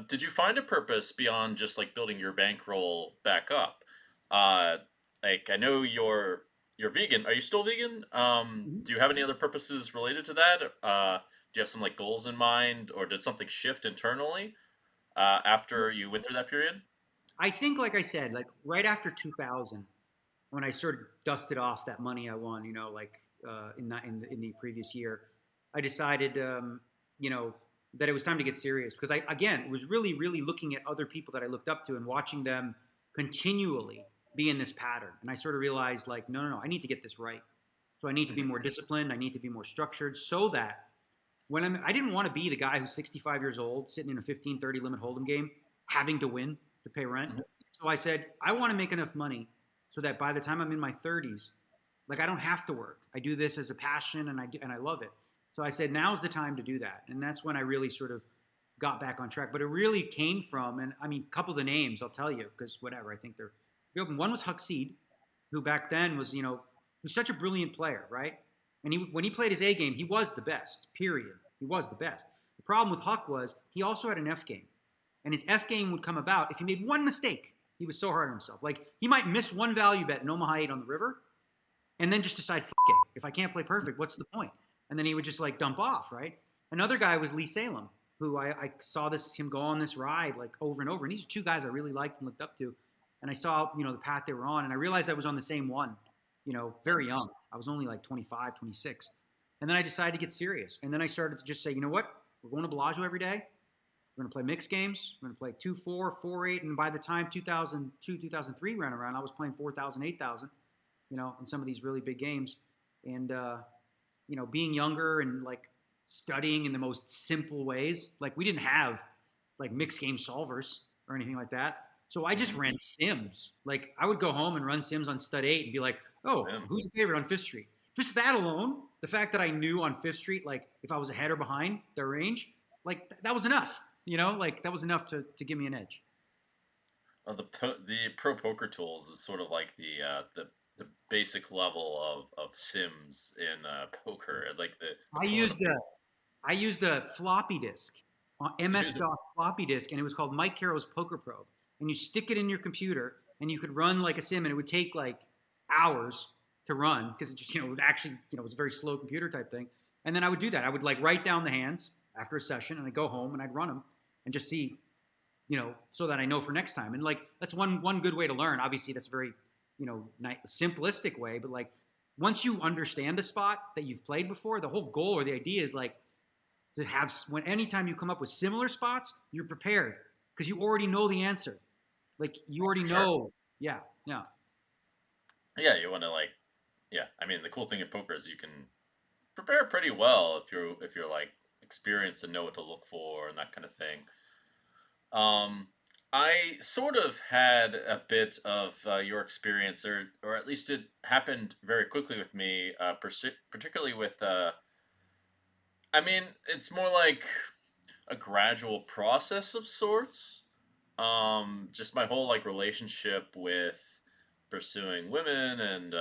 did you find a purpose beyond just like building your bankroll back up? Uh, like I know you're vegan. Are you still vegan? Mhm. Do you have any other purposes related to that? Do you have some like goals in mind, or did something shift internally after you went through that period? I think, like I said, like right after 2000, when I sort of dusted off that money I won, like in the previous year, I decided, that it was time to get serious because I again was really really looking at other people that I looked up to and watching them continually be in this pattern, and I sort of realized like, no, no, no, I need to get this right. So I need to be Mhm. more disciplined. I need to be more structured so that I didn't want to be the guy who's 65 years old sitting in a 15-30 limit hold'em game having to win to pay rent. Mhm. So I said I want to make enough money so that by the time I'm in my 30s, like I don't have to work. I do this as a passion and I love it. So I said now's the time to do that, and that's when I really sort of got back on track. But it really came from, and I mean, a couple of the names I'll tell you because whatever I think they're. One was Huxeed, who back then was he was such a brilliant player, right? And when he played his A game, he was the best. Period. He was the best. The problem with Huck was he also had an F game. And his F game would come about if he made one mistake. He was so hard on himself. Like, he might miss one value bet in Omaha 8 on the river and then just decide, fuck it. If I can't play perfect, what's the point? And then he would just like dump off, right? Another guy was Lee Salem, who I saw him go on this ride like over and over. And these are two guys I really liked and looked up to. And I saw, the path they were on. And I realized I was on the same one, very young. I was only like 25, 26. And then I decided to get serious. And then I started to just say, you know what? We're going to Bellagio every day. We're going to play mixed games. We're going to play 2-4, 4-8. And by the time 2002, 2003 ran around, I was playing 4,000, 8,000, in some of these really big games. And, being younger and like studying in the most simple ways, like we didn't have like mixed game solvers or anything like that. So I just ran sims. Like I would go home and run sims on stud 8 and be like, oh, who's the favorite on Fifth Street? Just that alone, the fact that I knew on Fifth Street, like if I was ahead or behind their range, like that was enough. Like that was enough to give me an edge. Well, the pro poker tools is sort of like the basic level of sims in poker, like the I equivalent of. used a I used a floppy disk, MS-DOS floppy disk, and it was called Mike Carroll's Poker Probe. And you stick it in your computer, and you could run like a sim, and it would take like hours to run because it just it would actually it was a very slow computer type thing. And then I would do that. I would like write down the hands after a session, and I'd go home and I'd run them and just see, so that I know for next time. And like that's one good way to learn. Obviously, that's a very simplistic way, but like once you understand a spot that you've played before, the whole goal or the idea is like to have when anytime you come up with similar spots, you're prepared because you already know the answer. Like you already Sure. know. Yeah, yeah. Yeah, you want to like, yeah. I mean, the cool thing in poker is you can prepare pretty well if you're like experienced and know what to look for and that kind of thing. Um, I sort of had a bit of your experience, or at least it happened very quickly with me, particularly with. I mean, it's more like a gradual process of sorts. Just my whole like relationship with pursuing women and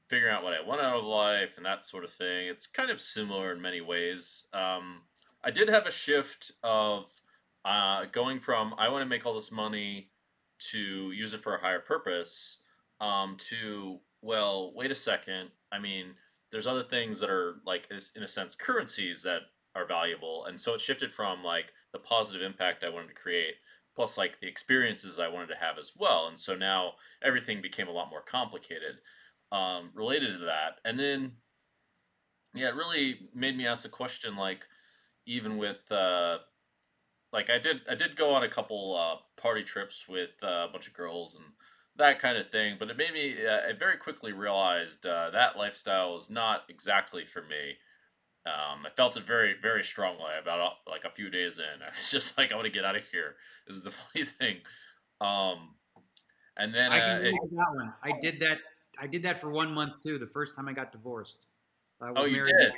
figuring out what I want out of life and that sort of thing. It's kind of similar in many ways. I did have a shift of going from I want to make all this money to use it for a higher purpose, to, well, wait a second. I mean, there's other things that are like, in a sense, currencies that are valuable. And so it shifted from like the positive impact I wanted to create, plus like the experiences I wanted to have as well. And so now everything became a lot more complicated related to that. And then, yeah, it really made me ask the question, like, even with like I did go on a couple party trips with a bunch of girls and that kind of thing, but it made me I very quickly realized that lifestyle is not exactly for me. I felt it very, very strongly about like a few days in. I was just like, I want to get out of here. This is the funny thing. Um, and then I can relate to that one. I did that. I did that for 1 month too. The first time I got divorced, I oh, was you married.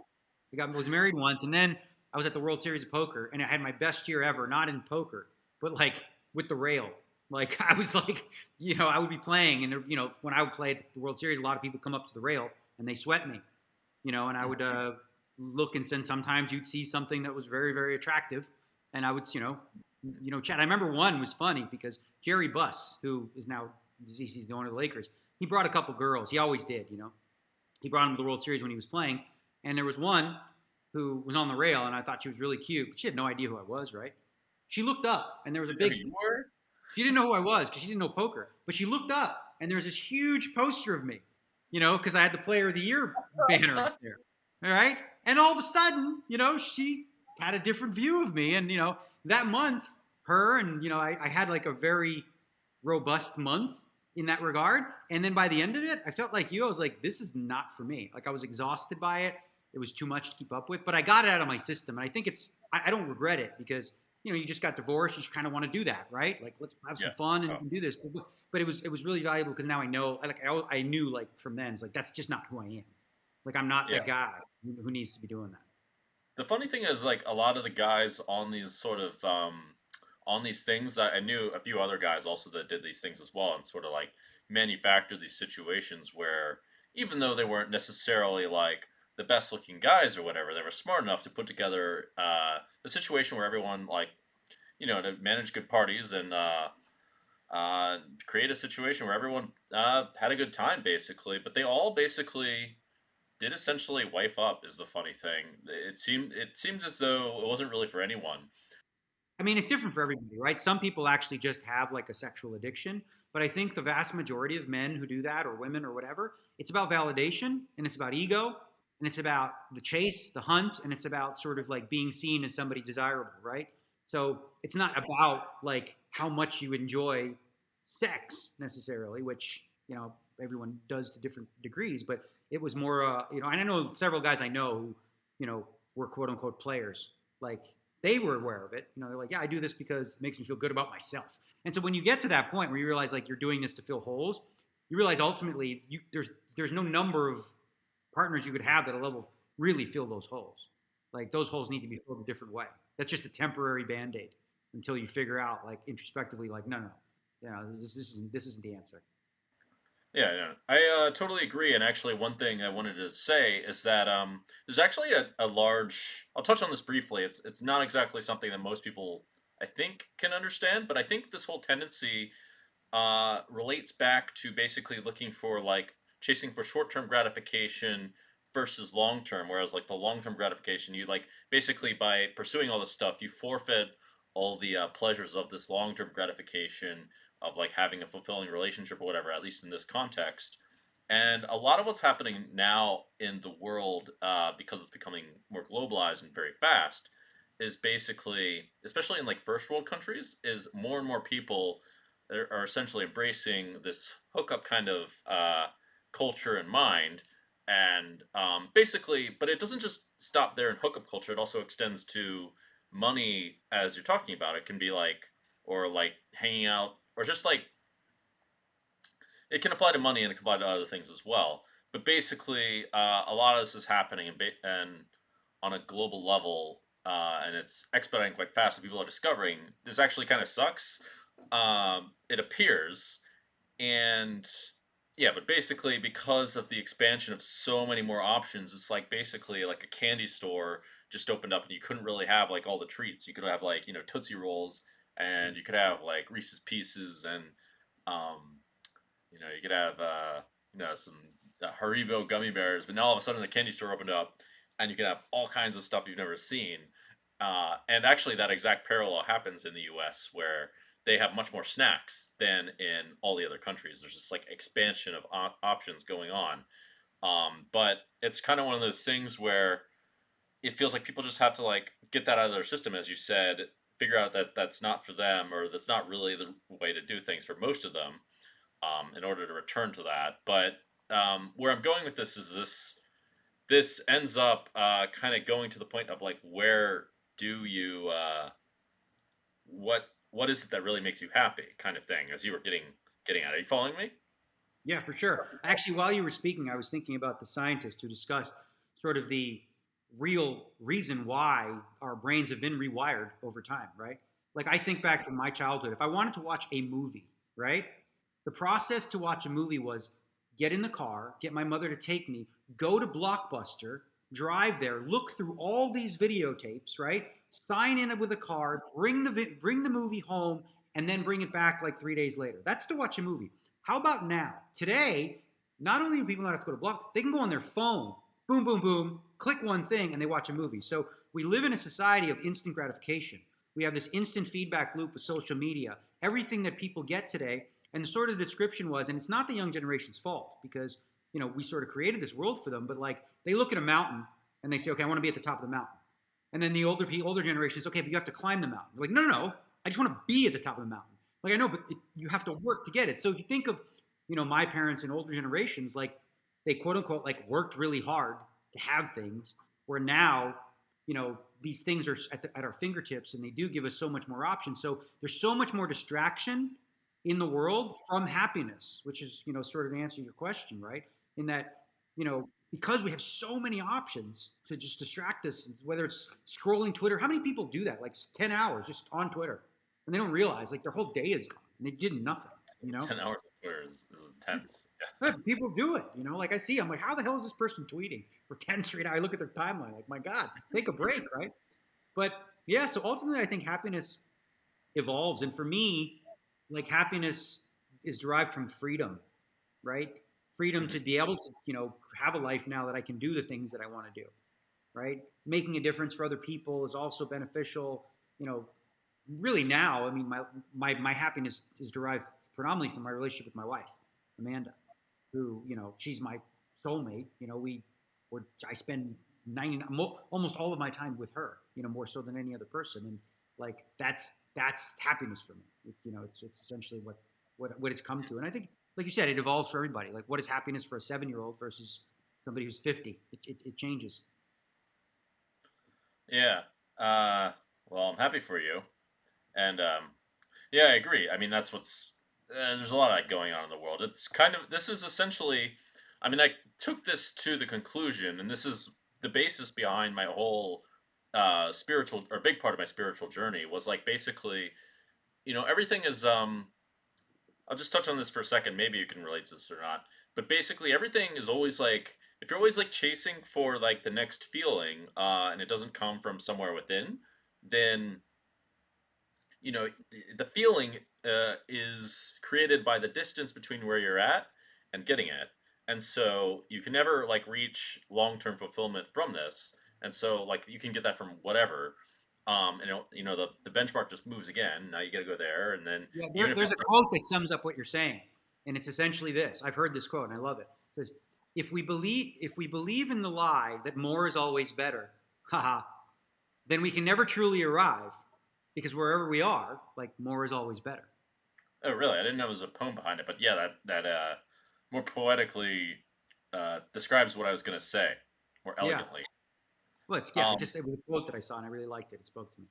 did? Was married once, and then I was at the World Series of Poker, and I had my best year ever. Not in poker, but like with the rail. Like I was like, I would be playing, and when I would play at the World Series, a lot of people come up to the rail and they sweat me, and I would look and then sometimes you'd see something that was very, very attractive, and I would, chat. I remember one was funny because Jerry Buss, who is now he's the owner of the Lakers, he brought a couple girls. He always did, He brought them to the World Series when he was playing, and there was one who was on the rail, and I thought she was really cute, but she had no idea who I was, right? She looked up, and there was a Did you know big. who you were? She didn't know who I was because she didn't know poker, but she looked up, and there was this huge poster of me, because I had the Player of the Year banner up there. All right, and all of a sudden, she had a different view of me, and that month, her and I had like a very robust month in that regard. And then by the end of it, I felt like you. I was like, this is not for me. Like I was exhausted by it. It was too much to keep up with. But I got it out of my system, and I think I don't regret it because you just got divorced. You just kind of want to do that, right? Like let's have some Yeah. fun Oh, and do this. But it was really valuable because now I know. Like I knew like from then, it's like that's just not who I am. Like I'm not yeah. that guy who needs to be doing that. The funny thing is, like, a lot of the guys on these sort of on these things, I knew a few other guys also that did these things as well, and sort of like manufactured these situations where even though they weren't necessarily like the best looking guys or whatever. They were smart enough to put together a situation where everyone like to manage good parties and create a situation where everyone had a good time basically. But they all basically did essentially wife up. Is the funny thing. It seems as though it wasn't really for anyone. I mean, it's different for everybody, right? Some people actually just have like a sexual addiction, but I think the vast majority of men who do that, or women, or whatever, it's about validation and it's about ego and it's about the chase, the hunt, and it's about sort of like being seen as somebody desirable, right? So it's not about like how much you enjoy sex necessarily, which everyone does to different degrees, but it was more, and I know several guys I know who, were quote unquote players, like they were aware of it. They're like, yeah, I do this because it makes me feel good about myself. And so when you get to that point where you realize like you're doing this to fill holes, you realize ultimately there's no number of partners you could have that will really fill those holes. Like those holes need to be filled a different way. That's just a temporary band-aid until you figure out like introspectively, like, no, this isn't the answer. Yeah, yeah. I totally agree. And actually, one thing I wanted to say is that there's actually a large. I'll touch on this briefly. It's not exactly something that most people I think can understand, but I think this whole tendency relates back to basically looking for like chasing for short term gratification versus long term. Whereas like the long term gratification, you like basically by pursuing all this stuff, you forfeit all the pleasures of this long term gratification of like having a fulfilling relationship or whatever. At least in this context. And a lot of what's happening now in the world, because it's becoming more globalized and very fast, is basically, especially in like first world countries, is more and more people are essentially embracing this hookup kind of culture and mind. And basically, but it doesn't just stop there in hookup culture. It also extends to money, as you're talking about. It can be like, or like hanging out, or just like it can apply to money and it can apply to other things as well. But basically, a lot of this is happening and on a global level, and it's expediting quite fast. And people are discovering this actually kind of sucks. It appears, and yeah, but basically because of the expansion of so many more options, it's like basically like a candy store just opened up, and you couldn't really have like all the treats. You could have like Tootsie Rolls, and you could have like Reese's Pieces, and um, you could have some Haribo gummy bears, but now all of a sudden the candy store opened up, and you can have all kinds of stuff you've never seen. And actually, that exact parallel happens in the U.S., where they have much more snacks than in all the other countries. There's just like expansion of options going on. But it's kind of one of those things where it feels like people just have to like get that out of their system, as you said, figure out that that's not for them, or that's not really the way to do things for most of them, in order to return to that. But where I'm going with this is this ends up kind of going to the point of like, where do you what is it that really makes you happy, kind of thing, as you were getting at. Are you following me? Yeah, for sure. Actually, while you were speaking, I was thinking about the scientist who discussed sort of the real reason why our brains have been rewired over time, right? Like I think back to my childhood. If I wanted to watch a movie, right? The process to watch a movie was get in the car, get my mother to take me, go to Blockbuster, drive there, look through all these videotapes, right? Sign in with a card, bring the movie home, and then bring it back like 3 days later. That's to watch a movie. How about now? Today, not only do people not have to go to Block, they can go on their phone, boom, boom, boom, click one thing, and they watch a movie. So we live in a society of instant gratification. We have this instant feedback loop with social media. Everything that people get today, and the sort of description was, and it's not the young generation's fault because we sort of created this world for them, but like they look at a mountain and they say, okay, I want to be at the top of the mountain. And then the older generation is, okay, but you have to climb the mountain. You're like, no, no, no, I just want to be at the top of the mountain. Like I know, but you have to work to get it. So if you think of, my parents and older generations, like they quote unquote like worked really hard to have things. Where now, these things are at our fingertips, and they do give us so much more options. So there's so much more distraction in the world from happiness, which is sort of the answer to your question, right? In that because we have so many options to just distract us, whether it's scrolling Twitter. How many people do that? Like 10 hours just on Twitter, and they don't realize like their whole day is gone and they did nothing. 10 hours. Twitter is intense. Good, people do it. Like I see, I'm like, how the hell is this person tweeting for 10 straight hours? I look at their timeline, like, my God, take a break, right? But yeah, so ultimately, I think happiness evolves. And for me, like happiness is derived from freedom, right? Freedom Mhm. to be able to, have a life now that I can do the things that I want to do, right? Making a difference for other people is also beneficial. You know, really now, I mean, my happiness is derived predominantly from my relationship with my wife, Amanda, who, she's my soulmate. I spend 90, almost all of my time with her, more so than any other person. And like, that's happiness for me. It's essentially what it's come to. And I think, like you said, it evolves for everybody. Like, what is happiness for a 7-year-old versus somebody who's 50? It changes. Yeah. Uh, well, I'm happy for you, and yeah, I agree. I mean, that's what's there's a lot of that going on in the world. It's kind of this is essentially. I mean, I took this to the conclusion, and this is the basis behind my whole spiritual or big part of my spiritual journey was like basically, everything is I'll just touch on this for a second. Maybe you can relate to this or not. But basically, everything is always like if you're always like chasing for like the next feeling, and it doesn't come from somewhere within, then the feeling is created by the distance between where you're at and getting it, and so you can never like reach long-term fulfillment from this, and so like you can get that from whatever. And the benchmark just moves again. Now you got to go there, and then Yeah, even if there's it's a quote that sums up what you're saying, and it's essentially this. I've heard this quote, and I love it. It says, "If we believe in the lie that more is always better, haha, then we can never truly arrive, because wherever we are, like more is always better." Oh, really? I didn't know there was a poem behind it, but yeah, that more poetically describes what I was gonna say more Yeah. elegantly. Well, it was a quote that I saw, and I really liked it. It spoke to me.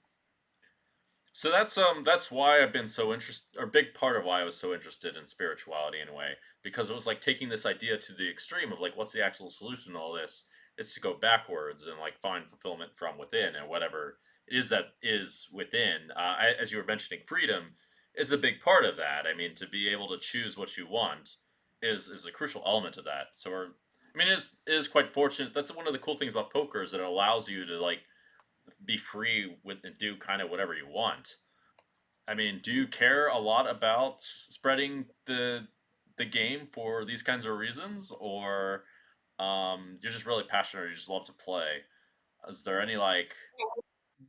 So that's why I've been so interested, or a big part of why I was so interested in spirituality in a way, because it was like taking this idea to the extreme of like what's the actual solution to all this? It's to go backwards and like find fulfillment from within and whatever it is that is within. As you were mentioning, freedom is a big part of that. I mean, to be able to choose what you want is a crucial element of that. I mean, it is quite fortunate. That's one of the cool things about poker is that it allows you to like be free with and do kind of whatever you want. I mean, do you care a lot about spreading the game for these kinds of reasons, or you're just really passionate, or you just love to play? Is there any like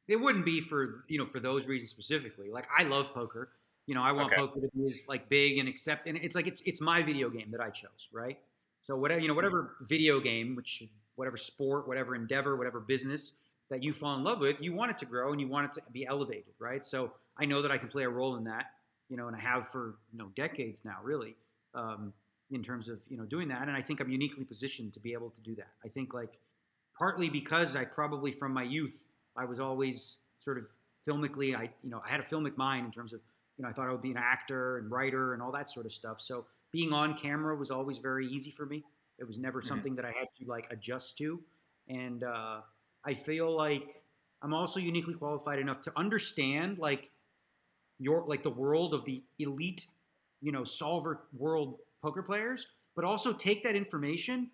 It wouldn't be for those reasons specifically. Like, I love poker. I want okay, poker to be as like big and accept, and it's like it's my video game that I chose, right? So whatever video game, whatever sport, whatever endeavor, whatever business that you fall in love with, you want it to grow and you want it to be elevated, right? So I know that I can play a role in that, and I have for decades now, really, um, in terms of doing that, and I think I'm uniquely positioned to be able to do that. I think, like, partly because I probably from my youth I was always sort of filmically, I had a filmic mind in terms of, I thought I would be an actor and writer and all that sort of stuff. So being on camera was always very easy for me. It was never mhm, something that I had to like adjust to. And I feel like I'm also uniquely qualified enough to understand like the world of the elite, solver world poker players, but also take that information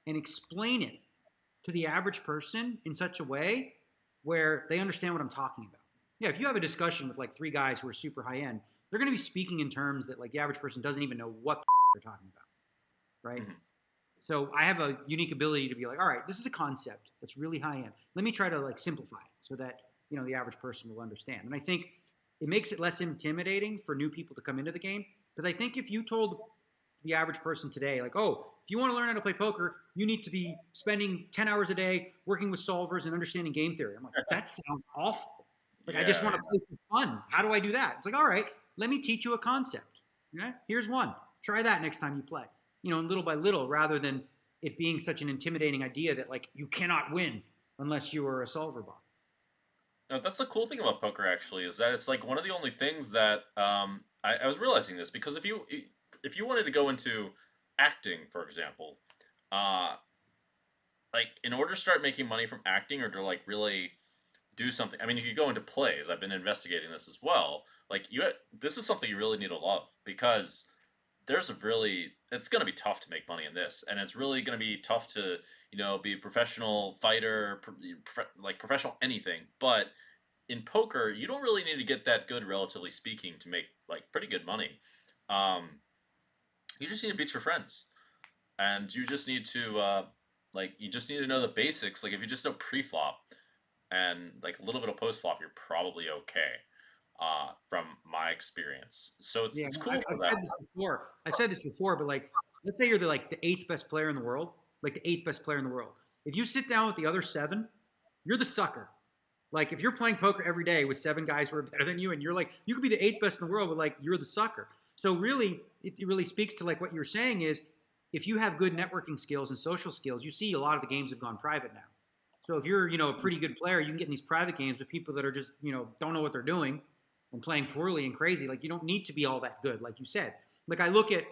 and explain it to the average person in such a way where they understand what I'm talking about. Yeah, if you have a discussion with like three guys who are super high end, they're going to be speaking in terms that like the average person doesn't even know what they're talking about, right? mhm. So I have a unique ability to be like, all right, this is a concept that's really high end. Let me try to like simplify it so that the average person will understand. And I think it makes it less intimidating for new people to come into the game because I think if you told the average person today, like, oh, if you want to learn how to play poker, you need to be spending 10 hours a day working with solvers and understanding game theory. I'm like, that sounds awful. Like, I just Yeah, want to play for fun. How do I do that? It's like, all right, let me teach you a concept. Yeah, here's one. Try that next time you play. Little by little, rather than it being such an intimidating idea that like you cannot win unless you are a solver bot. no, that's the cool thing about poker actually is that it's like one of the only things that I was realizing this because if you wanted to go into acting, for example, uh, like in order to start making money from acting or to like really do something. I mean, you could go into plays. I've been investigating this as well. Like this is something you really need to love because there's a really it's going to be tough to make money in this, and it's really going to be tough to be a professional fighter, like professional anything. But in poker, you don't really need to get that good, relatively speaking, to make like pretty good money. Um, you just need to beat your friends, and you just need to you just need to know the basics. Like if you just know pre-flop and like a little bit of post-flop, you're probably okay. From my experience, so it's Yeah, it's no, cool for I've that. said this before. I've said this before, but like, let's say you're the eighth best player in the world, like the eighth best player in the world. If you sit down with the other seven, you're the sucker. Like if you're playing poker every day with seven guys who are better than you, and you're like, you could be the eighth best in the world, but like you're the sucker. So really, it really speaks to like what you're saying is, if you have good networking skills and social skills, you see a lot of the games have gone private now. So if you're a pretty good player, you can get in these private games with people that are just don't know what they're doing and playing poorly and crazy. Like you don't need to be all that good, like you said. Like I look at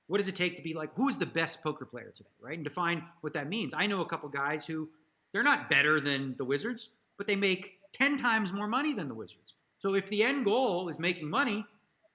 what does it take to be like who's the best poker player today, right? And define what that means. I know a couple guys who they're not better than the Wizards, but they make 10 times more money than the Wizards. So if the end goal is making money,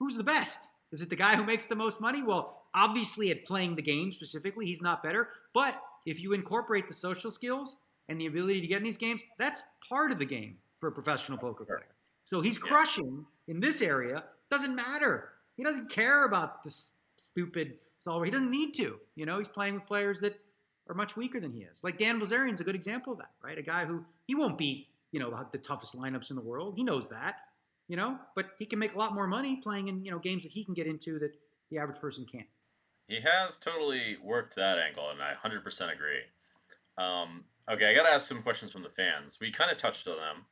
who's the best? Is it the guy who makes the most money? Well, obviously at playing the game specifically, he's not better. But if you incorporate the social skills and the ability to get in these games, that's part of the game for a professional poker Sure. player. So he's Yeah. crushing in this area. Doesn't matter. He doesn't care about this stupid solver. He doesn't need to. He's playing with players that are much weaker than he is. Like Dan Bilzerian's a good example of that, right? A guy who he won't beat, the toughest lineups in the world. He knows that, but he can make a lot more money playing in, games that he can get into that the average person can't. He has totally worked that angle, and I 100% agree. Okay, I got to ask some questions from the fans. We kind of touched on them,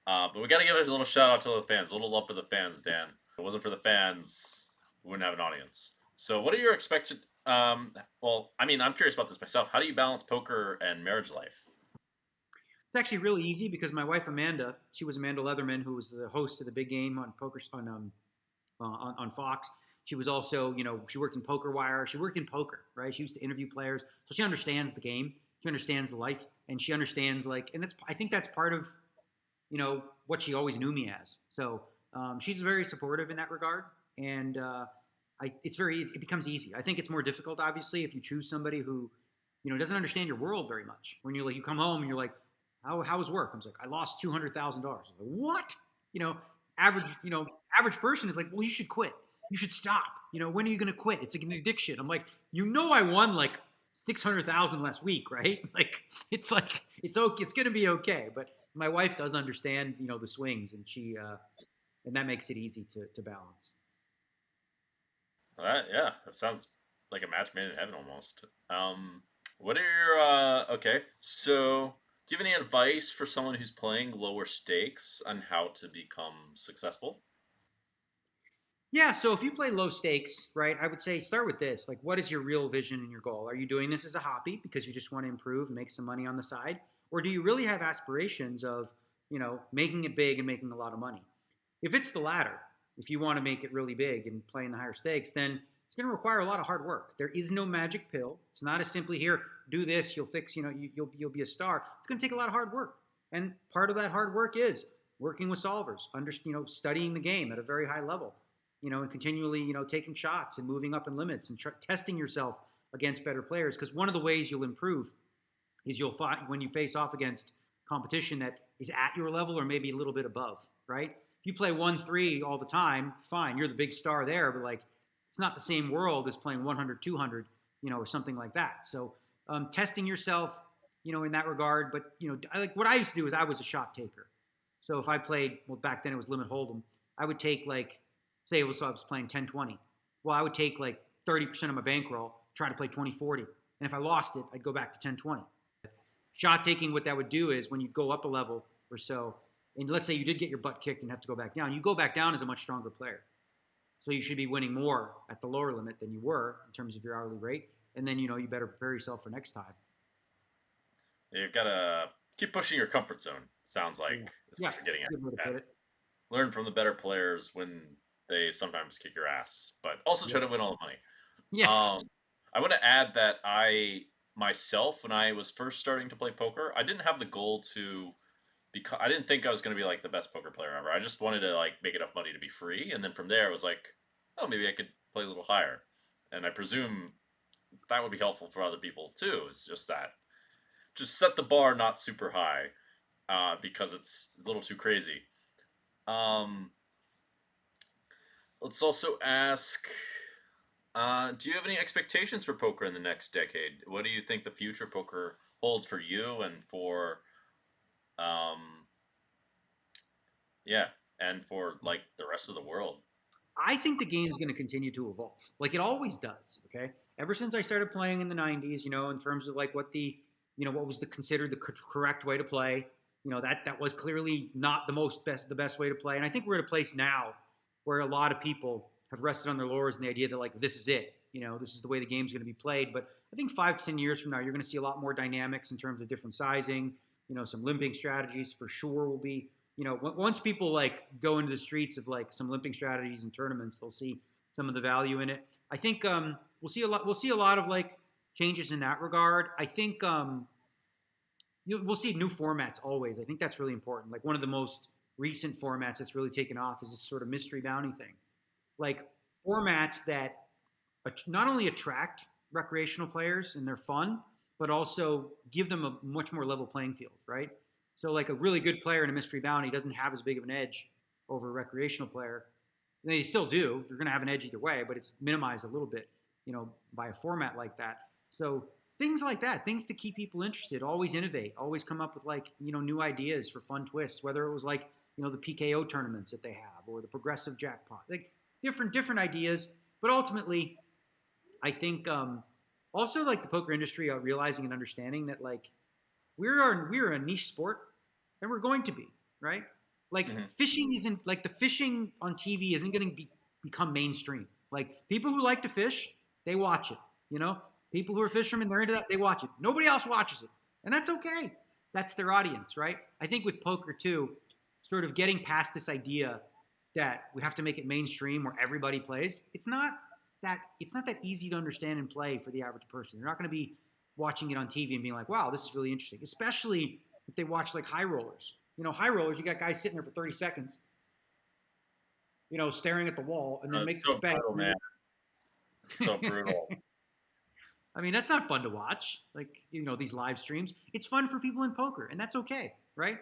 but we got to give a little shout out to the fans, a little love for the fans, Dan. If it wasn't for the fans, we wouldn't have an audience. So, what are your expected? Well, I mean, I'm curious about this myself. How do you balance poker and marriage life? It's actually really easy because my wife Amanda, she was Amanda Leatherman, who was the host of the big game on poker on Fox. She was also, she worked in Poker Wire. She worked in poker, right? She used to interview players, so she understands the game. She understands the life, and she understands and I think that's part of, what she always knew me as. So she's very supportive in that regard, and it becomes easy. I think it's more difficult, obviously, if you choose somebody who, doesn't understand your world very much. When you come home and you're like, how was work? I was like, I lost $200,000. Like, what? You know, average, average person is like, well, you should quit. You should stop. When are you going to quit? It's like an addiction. I'm like, I won like 600,000 last week, right? Like it's okay. It's going to be okay. But my wife does understand, the swings, and and that makes it easy to balance. Yeah, that sounds like a match made in heaven almost. What are your okay? So, do you have any advice for someone who's playing lower stakes on how to become successful? Yeah, so if you play low stakes, right, I would say start with this. Like, what is your real vision and your goal? Are you doing this as a hobby because you just want to improve and make some money on the side? Or do you really have aspirations of, making it big and making a lot of money? If it's the latter, if you want to make it really big and play in the higher stakes, then it's going to require a lot of hard work. There is no magic pill. It's not as simply here, do this, you'll fix, you'll be a star. It's going to take a lot of hard work. And part of that hard work is working with solvers, studying the game at a very high level, and continually, taking shots and moving up in limits and testing yourself against better players. Because one of the ways you'll improve is you'll find when you face off against competition that is at your level or maybe a little bit above, right? If you play 1-3 all the time, fine, you're the big star there, but like it's not the same world as playing 100, 200, or something like that. So testing yourself, in that regard. But like what I used to do is I was a shot taker. So if I played, well, back then it was limit hold'em, I would take like, say I was playing 10-20. Well, I would take like 30% of my bankroll, try to play 20-40. And if I lost it, I'd go back to 10-20. Shot taking, what that would do is when you go up a level or so, and let's say you did get your butt kicked and have to go back down, you go back down as a much stronger player. So you should be winning more at the lower limit than you were in terms of your hourly rate. And then, you better prepare yourself for next time. You've got to keep pushing your comfort zone. Sounds Yeah. like is Yeah. what you're getting That's a good way to at. put it. Learn from the better players when they sometimes kick your ass, but also Yeah. try to win all the money. Yeah. Um, I want to add that I myself, when I was first starting to play poker, I didn't have the goal to because I didn't think I was going to be like the best poker player ever. I just wanted to like make enough money to be free, and then from there, I was like, oh, maybe I could play a little higher. and I presume that would be helpful for other people too. It's just that, just set the bar not super high, because it's a little too crazy. Um, let's also ask, do you have any expectations for poker in the next decade? What do you think the future of poker holds for you and for, um, yeah, and for like the rest of the world? I think the game is going to continue to evolve, like it always does. Okay, ever since I started playing in the '90s, in terms of like what was considered the correct way to play. That was clearly not the best way to play. And I think we're at a place now where a lot of people have rested on their laurels in the idea that like this is it. This is the way the game's going to be played. But I think 5 to 10 years from now, you're going to see a lot more dynamics in terms of different sizing. Some limping strategies for sure will be once people like go into the streets of like some limping strategies and tournaments, they'll see some of the value in it. I think we'll see a lot. We'll see a lot of like changes in that regard. I think we'll see new formats always. I think that's really important. Like one of the most recent formats that's really taken off is this sort of mystery bounty thing. Like formats that not only attract recreational players and they're fun, but also give them a much more level playing field, right? So like a really good player in a mystery bounty doesn't have as big of an edge over a recreational player. They still do. You're going to have an edge either way, but it's minimized a little bit, by a format like that. So things like that, things to keep people interested. Always innovate. Always come up with like new ideas for fun twists. Whether it was like the PKO tournaments that they have or the progressive jackpot, like different ideas. But ultimately, I think also like the poker industry realizing and understanding that like we're a niche sport, and we're going to be right. Like Hmm. fishing isn't like the fishing on TV isn't going to become mainstream. Like people who like to fish, they watch it. People who are fishermen, they're into that. They watch it. Nobody else watches it, and that's okay. That's their audience, right? I think with poker too, sort of getting past this idea that we have to make it mainstream where everybody plays. It's not that easy to understand and play for the average person. They're not going to be watching it on TV and being like, "Wow, this is really interesting." Especially if they watch like high rollers. High rollers, you got guys sitting there for 30 seconds, staring at the wall, and then make It's this so bet. brutal, man. It's so brutal. I mean, that's not fun to watch. Like, these live streams. It's fun for people in poker, and that's okay, right?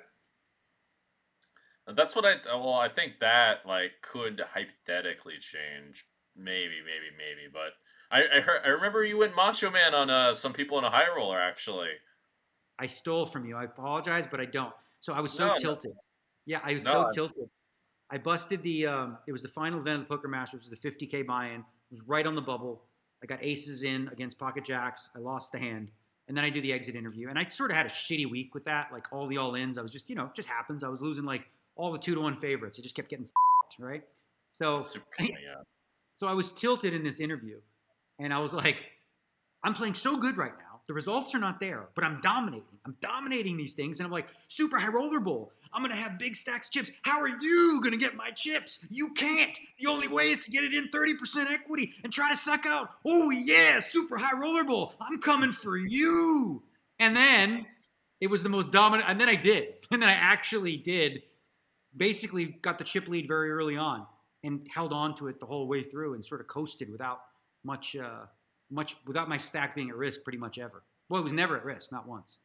And that's what I think that like could hypothetically change. Maybe, but I remember you went Macho Man on some people in a high roller actually. I stole from you. I apologize, but I don't. So I was so No, no, tilted. Yeah, I was no. so tilted. I busted it was the final event of the Poker Masters, the 50K buy-in. It was right on the bubble. I got aces in against pocket jacks. I lost the hand. And then I do the exit interview. And I sort of had a shitty week with that. Like all the all-ins, I was just, it just happens. I was losing like all the 2-1 favorites. I just kept getting right? That's So, super funny, yeah. so I was tilted in this interview. And I was like, I'm playing so good right now. The results are not there, but I'm dominating. I'm dominating these things. And I'm like, super high roller bowl. I'm going to have big stacks of chips. How are you going to get my chips? You can't. The only way is to get it in 30% equity and try to suck out. Oh, yeah, super high roller bowl. I'm coming for you. And then it was the most dominant. And then I did. And then I actually did. Basically got the chip lead very early on and held on to it the whole way through and sort of coasted without much without my stack being at risk pretty much ever. Well, it was never at risk, not once.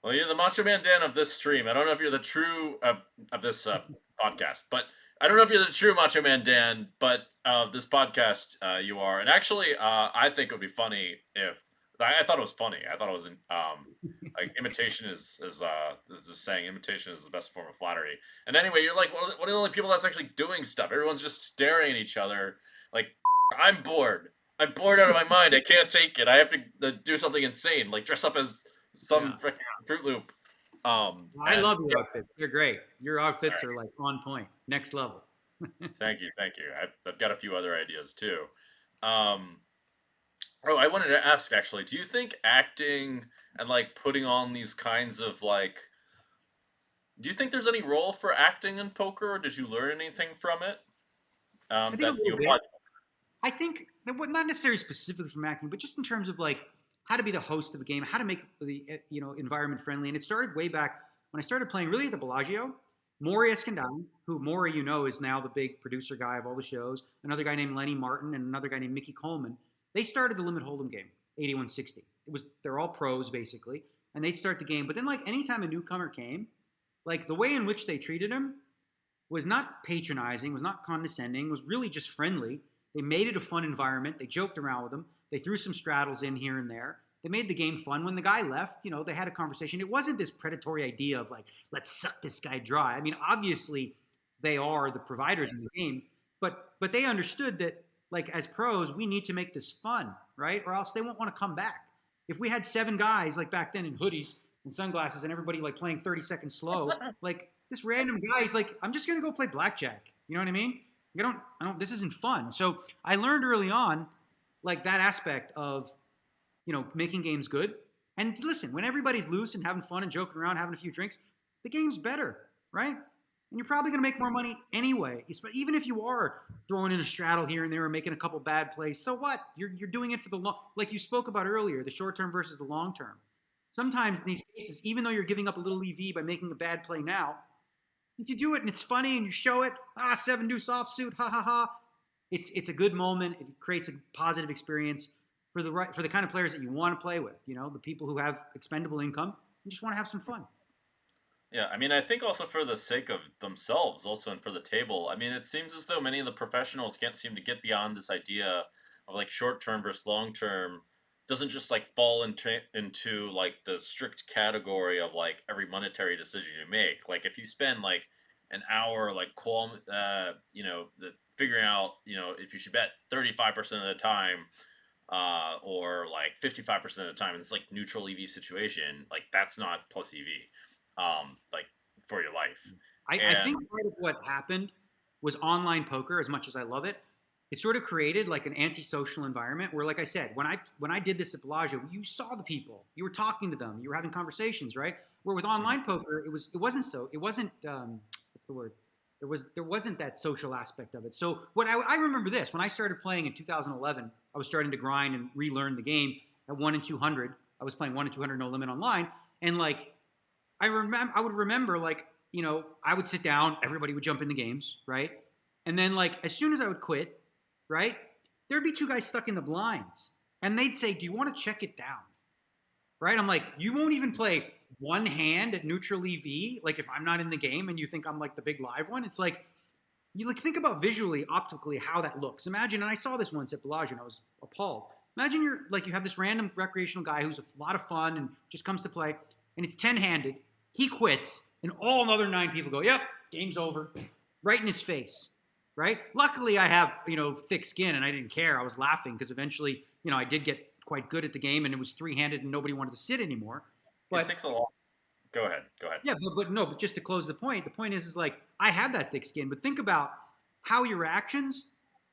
Well, you're the Macho Man Dan of this stream. I don't know if you're the true of this podcast, but I don't know if you're the true Macho Man Dan, but this podcast you are. And actually, I think it would be funny if I thought it was funny. I thought it was like imitation is just saying imitation is the best form of flattery. And anyway, you're like one of the only people that's actually doing stuff. Everyone's just staring at each other like I'm bored. I'm bored out of my mind. I can't take it. I have to do something insane, like dress up as some Yeah. freaking Fruit Loop. I And love your yeah, outfits. They're great. Your all outfits right. are like on point, next level. Thank you. I've got a few other ideas too. Um, oh, I wanted to ask actually, do you think acting and like putting on these kinds of like, do you think there's any role for acting in poker, or did you learn anything from it I think a that you little applied? bit. I think that not necessarily specifically from acting, but just in terms of like how to be the host of a game, how to make the environment friendly. And it started way back when I started playing really at the Bellagio. Maury Escondani, who Maury, is now the big producer guy of all the shows. Another guy named Lenny Martin and another guy named Mickey Coleman. They started the Limit Hold'em game, 8160. They're all pros basically, and they'd start the game. But then like anytime a newcomer came, like the way in which they treated him was not patronizing, was not condescending, was really just friendly. They made it a fun environment. They joked around with him. They threw some straddles in here and there. They made the game fun. When the guy left, they had a conversation. It wasn't this predatory idea of like, let's suck this guy dry. I mean, obviously they are the providers in the game, but they understood that like as pros, we need to make this fun, right? Or else they won't want to come back. If we had 7 guys like back then in hoodies and sunglasses and everybody like playing 30 seconds slow, like this random guy is like, I'm just gonna go play blackjack. You know what I mean? I don't. This isn't fun. So I learned early on, like that aspect of, making games good. And listen, when everybody's loose and having fun and joking around, having a few drinks, the game's better, right? And you're probably going to make more money anyway. Even if you are throwing in a straddle here and there or making a couple bad plays, so what? You're doing it for the long, like you spoke about earlier, the short term versus the long term. Sometimes in these cases, even though you're giving up a little EV by making a bad play now, if you do it and it's funny and you show it, 7 deuce offsuit, ha ha ha. It's a good moment. It creates a positive experience for the kind of players that you want to play with. The people who have expendable income and just want to have some fun. Yeah, I mean, I think also for the sake of themselves, also, and for the table. I mean, it seems as though many of the professionals can't seem to get beyond this idea of like short term versus long term. Doesn't just like fall into like the strict category of like every monetary decision you make. Like if you spend like an hour like figuring out if you should bet 35% of the time, or like 55% of the time, and it's like neutral EV situation. Like that's not plus EV, like for your life. I And think part of what happened was online poker. As much as I love it, it sort of created like an antisocial environment where, like I said, when I did this at Bellagio, you saw the people, you were talking to them, you were having conversations, right? Where with Mhm. online poker, it wasn't what's the word? There wasn't that social aspect of it. So I remember this when I started playing in 2011, I was starting to grind and relearn the game at 1 in 200. I was playing 1 in 200 no limit online, and like I would remember like, I would sit down, everybody would jump in the games, right? And then like as soon as I would quit, right, there'd be 2 guys stuck in the blinds. And they'd say, "Do you want to check it down?" Right? I'm like, "You won't even play one hand at neutral EV, like if I'm not in the game and you think I'm like the big live one." It's like you like think about visually, optically how that looks. Imagine, and I saw this once at Bellagio and I was appalled. Imagine you have this random recreational guy who's a lot of fun and just comes to play, and it's 10-handed. He quits, and all other 9 people go, "Yep, game's over," right in his face. Right? Luckily, I have thick skin, and I didn't care. I was laughing because eventually, I did get quite good at the game, and it was 3-handed, and nobody wanted to sit anymore. It But takes a lot. Go ahead. Go ahead. yeah, but no, but just to close the point is like I have that thick skin, but think about how your actions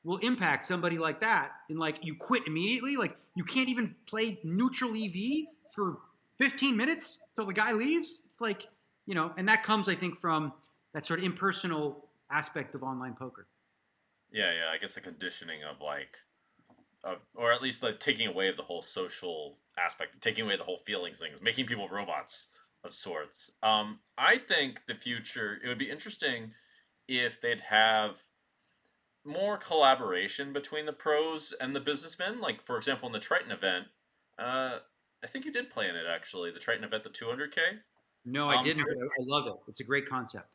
will impact somebody like that. And like you quit immediately, like you can't even play neutral EV for 15 minutes till the guy leaves. It's like, and that comes, I think, from that sort of impersonal aspect of online poker. Yeah, yeah. I guess the conditioning of like, or at least like taking away the whole social aspect, taking away the whole feelings things, making people robots of sorts. I think the future it would be interesting if they'd have more collaboration between the pros and the businessmen. Like for example, in the Triton event, uh, I think you did play in it actually. The Triton event, the 200K. No, I Um, didn't, but I love it. It's a great concept.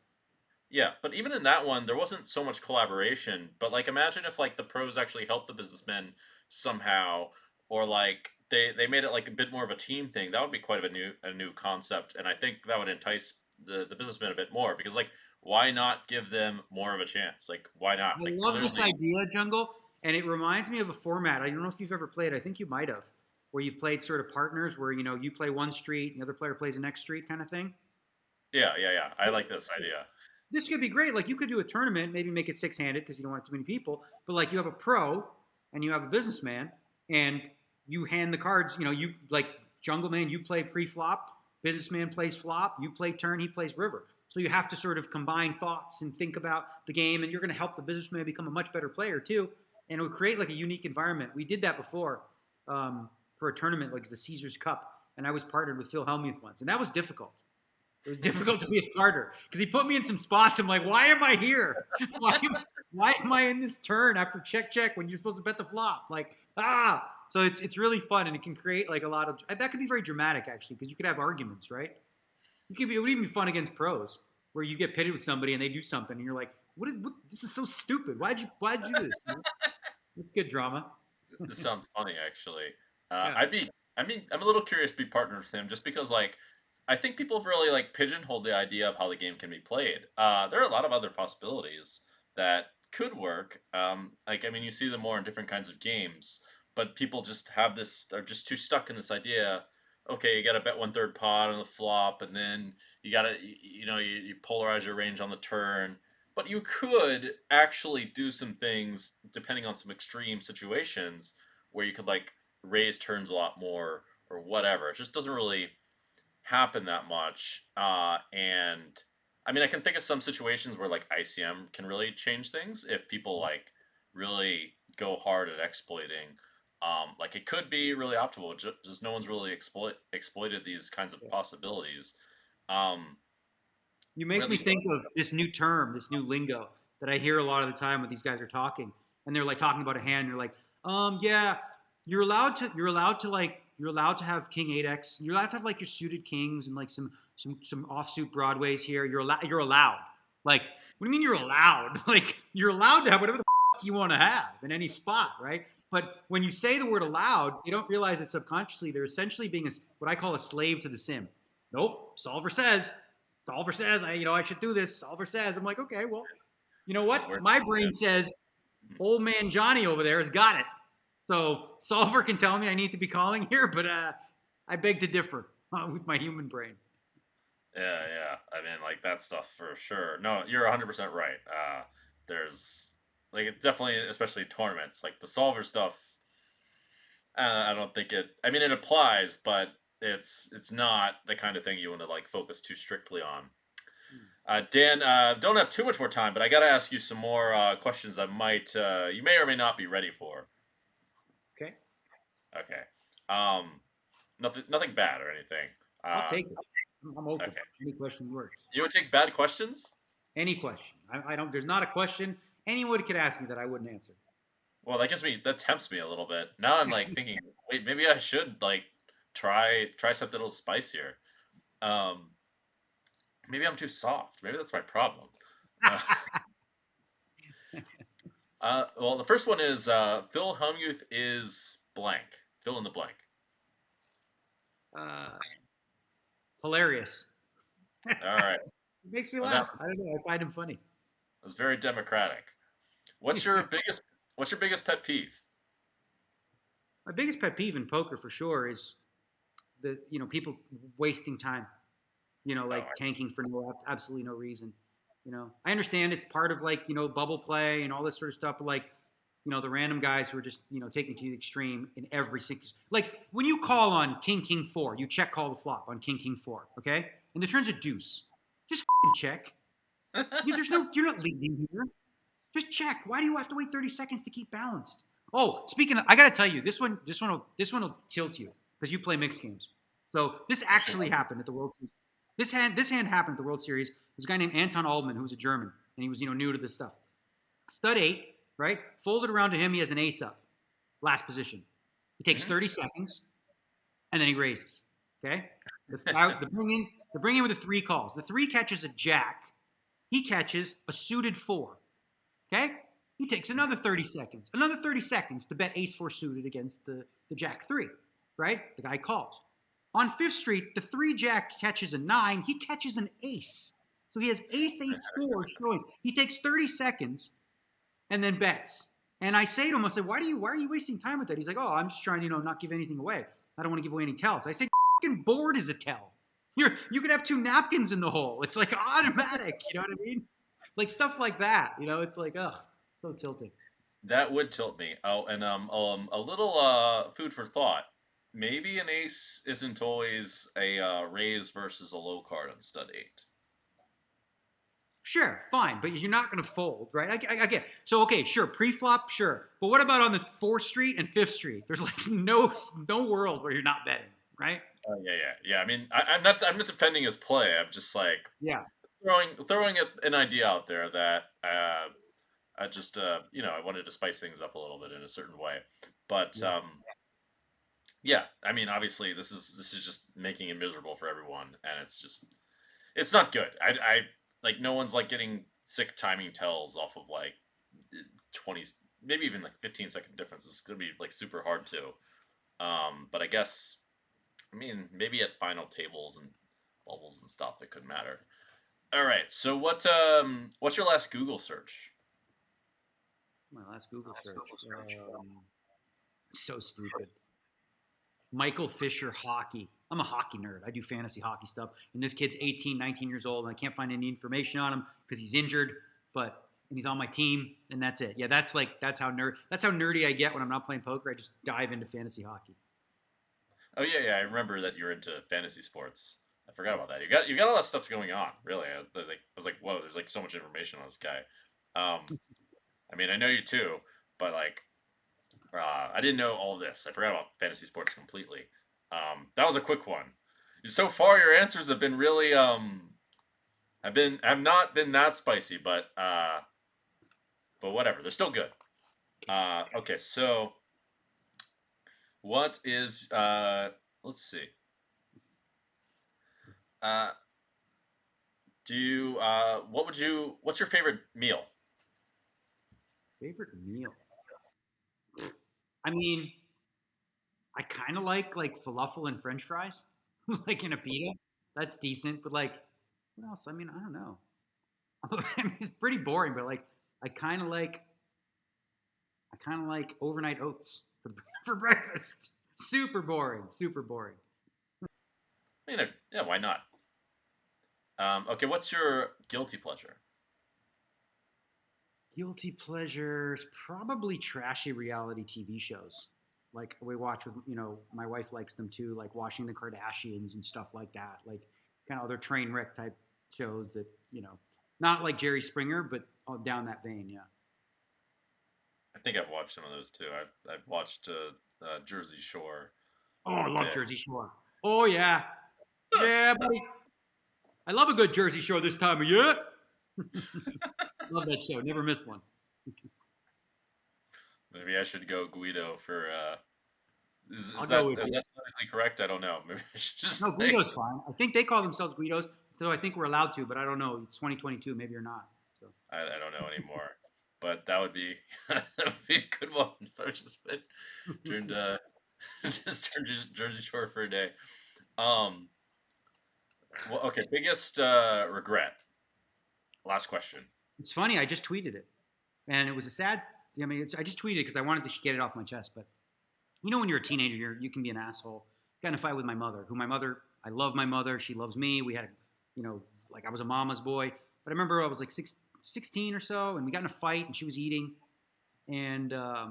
yeah, but even in that one, there wasn't so much collaboration. But like, imagine if like the pros actually helped the businessmen somehow, or like they made it like a bit more of a team thing. That would be quite of a new concept, and I think that would entice the businessmen a bit more because like, why not give them more of a chance? Like, why not? I Like, love this clearly, idea, Jungle, and it reminds me of a format. I don't know if you've ever played. I think you might have, where you've played sort of partners, where you play one street, and the other player plays the next street, kind of thing. yeah, yeah, yeah. I like this idea. This could be great. Like you could do a tournament, maybe make it 6-handed because you don't want too many people. But like you have a pro and you have a businessman, and you hand the cards. You like Jungleman, you play pre-flop. Businessman plays flop. You play turn. He plays river. So you have to sort of combine thoughts and think about the game, and you're going to help the businessman become a much better player too. And it would create like a unique environment. We did that before for a tournament like the Caesar's Cup, and I was partnered with Phil Hellmuth once, and that was difficult. It was difficult to be a starter because he put me in some spots. I'm like, why am I here? Why am I in this turn after check when you're supposed to bet the flop? Like, ah. So it's really fun, and it can create like a lot of that could be very dramatic actually because you could have arguments, right? It would even be fun against pros where you get pitted with somebody and they do something and you're like, what this is so stupid. Why'd you do this? You know? It's good drama. This sounds funny, actually. Yeah. I mean, I'm a little curious to be partnered with him just because, like, I think people have really like pigeonholed the idea of how the game can be played. There are a lot of other possibilities that could work. Like, I mean, you see them more in different kinds of games, but people just have this, are just too stuck in this idea. Okay, you got to bet 1/3 pot on the flop, and then you got to, you polarize your range on the turn. But you could actually do some things depending on some extreme situations where you could like raise turns a lot more or whatever. It just doesn't really happen that much. And I mean, I can think of some situations where like ICM can really change things if people like really go hard at exploiting. Like it could be really optimal. Just no one's really exploited these kinds of Yeah. possibilities. Um, You or make at me least, think of this new term, this new lingo that I hear a lot of the time when these guys are talking, and they're like talking about a hand. They're like, yeah, you're allowed to have king 8x. You're allowed to have like your suited kings and like some offsuit broadways here. You're allowed. Like, what do you mean you're allowed? Like, you're allowed to have whatever the you want to have in any spot, right? But when you say the word allowed, you don't realize that subconsciously they're essentially being what I call a slave to the sim. Nope, solver says. Solver says I should do this. Solver says. I'm like, okay, well, you know what? where My brain says old man Johnny over there has got it. So Solver can tell me I need to be calling here, but I beg to differ with my human brain. yeah. I mean, like that stuff for sure. No, you're 100% right. There's like it definitely, especially tournaments, like the solver stuff. I don't think it. I mean, it applies, but it's not the kind of thing you want to like focus too strictly on. Dan, don't have too much more time, but I got to ask you some more questions that might you may or may not be ready for. Okay, Okay. Um, nothing bad or anything. I'll Uh, take it. I'm open. okay. Any question works. You would take bad questions? Any question. I don't. There's not a question anyone could ask me that I wouldn't answer. Well, that tempts me a little bit. Now I'm like thinking, wait, maybe I should like try something a little spicier. Um, maybe I'm too soft. Maybe that's my problem. Uh, well, the first one is Phil Hellmuth is blank. Fill in the blank. Uh, Hilarious. All right. It makes me Well, laugh. that I don't know. I find him funny. was very democratic. What's your biggest pet peeve? My biggest pet peeve in poker for sure is the people wasting time. Oh, Like tanking for absolutely no reason. I understand it's part of like bubble play and all this sort of stuff, but like the random guys who are just taking it to the extreme in every single like when you call on king 4, you check call the flop on king 4, okay, and the turn's a deuce. Just check. There's no you're not leading here. Just check. Why do you have to wait 30 seconds to keep balanced? Oh, speaking of, I gotta tell you, this one will tilt you because you play mixed games. So this actually happened at the World Series. This hand happened at the World Series. There's a guy named Anton Aldman who was a German and he was new to this stuff. Stud 8, right? Folded around to him, he has an ace up, last position. He takes 30 seconds and then he raises. Okay, the bring in with the 3 calls. The 3 catches a jack. He catches a suited 4. Okay? He takes another 30 seconds. Another 30 seconds to bet ace 4 suited against the jack 3, right? The guy calls. On 5th Street, the 3 jack catches a 9. He catches an ace. So he has ace 4 showing. He takes 30 seconds and then bets. And I say to him, I say, why are you wasting time with that? He's like, oh, I'm just trying to, not give anything away. I don't want to give away any tells. I say, fucking board is a tell. You could have 2 napkins in the hole. It's like automatic. You know what I mean? Like stuff like that. It's like, ugh, so tilting. That would tilt me. Oh, and a little food for thought. Maybe an ace isn't always a raise versus a low card on stud 8. Sure, fine, but you're not going to fold, right? I get. So okay, sure, pre-flop, sure, but what about on the 4th Street and 5th Street? There's like no world where you're not betting, right? Oh yeah, yeah, yeah. I mean, I'm not defending his play. I'm just like Yeah, throwing an idea out there that I just I wanted to spice things up a little bit in a certain way. But yeah. yeah, I mean, obviously this is just making it miserable for everyone, and it's not good. I like no one's like getting sick timing tells off of like 20, maybe even like 15-second difference. It's gonna be like super hard to. But I guess I mean maybe at final tables and bubbles and stuff it could matter. All right. So what's your last Google search? My last Google search. So stupid. Michael Fisher hockey. I'm a hockey nerd. I do fantasy hockey stuff. And this kid's 18, 19 years old, and I can't find any information on him because he's injured, and he's on my team, and that's it. Yeah, that's how nerdy I get when I'm not playing poker. I just dive into fantasy hockey. Oh yeah, yeah. I remember that you're into fantasy sports. I forgot about that. You got a lot of stuff going on. Really, I was like, whoa. There's like so much information on this guy. Um, I mean, I know you too, but like, I didn't know all this. I forgot about fantasy sports completely. That was a quick one. So far, your answers have been really have not been that spicy, but whatever. They're still good. Okay, so what is let's see. Uh, what's your favorite meal? Favorite meal? I mean, I kind of like falafel and French fries, like in a pita. That's decent, but like, what else? I mean, I don't know. I mean, it's pretty boring, but like, I kind of like I kind of like overnight oats for for breakfast. Super boring. Super boring. I mean, yeah, why not? Okay, what's your guilty pleasure? Guilty pleasures, probably trashy reality TV shows. Like we watch with, my wife likes them too, like watching the Kardashians and stuff like that. Like kind of other train wreck type shows that, not like Jerry Springer, but down that vein. Yeah. I think I've watched some of those too. I've watched Jersey Shore Oh, quite I a love bit. Jersey Shore. Oh yeah, yeah, buddy. I love a good Jersey Shore this time of year. Love that show. Never missed one. Maybe I should go Guido for. Is I'll go that with is you. that politically correct? I don't know. Maybe I should No, just like. Guido's fine. I think they call themselves Guidos, so I think we're allowed to, but I don't know. It's 2022, maybe you're not. So I don't know anymore. But that would be that would be a good one if I just turned just turned Jersey Shore for a day. Um. Well, okay. Biggest regret. Last question. it's funny. I just tweeted it, and it was a sad. I mean, I just tweeted because I wanted to get it off my chest. But when you're a teenager, you can be an asshole. Got in a fight with my mother, I love my mother. She loves me. We had, like I was a mama's boy. But I remember I was like 16 or so, and we got in a fight, and she was eating, and I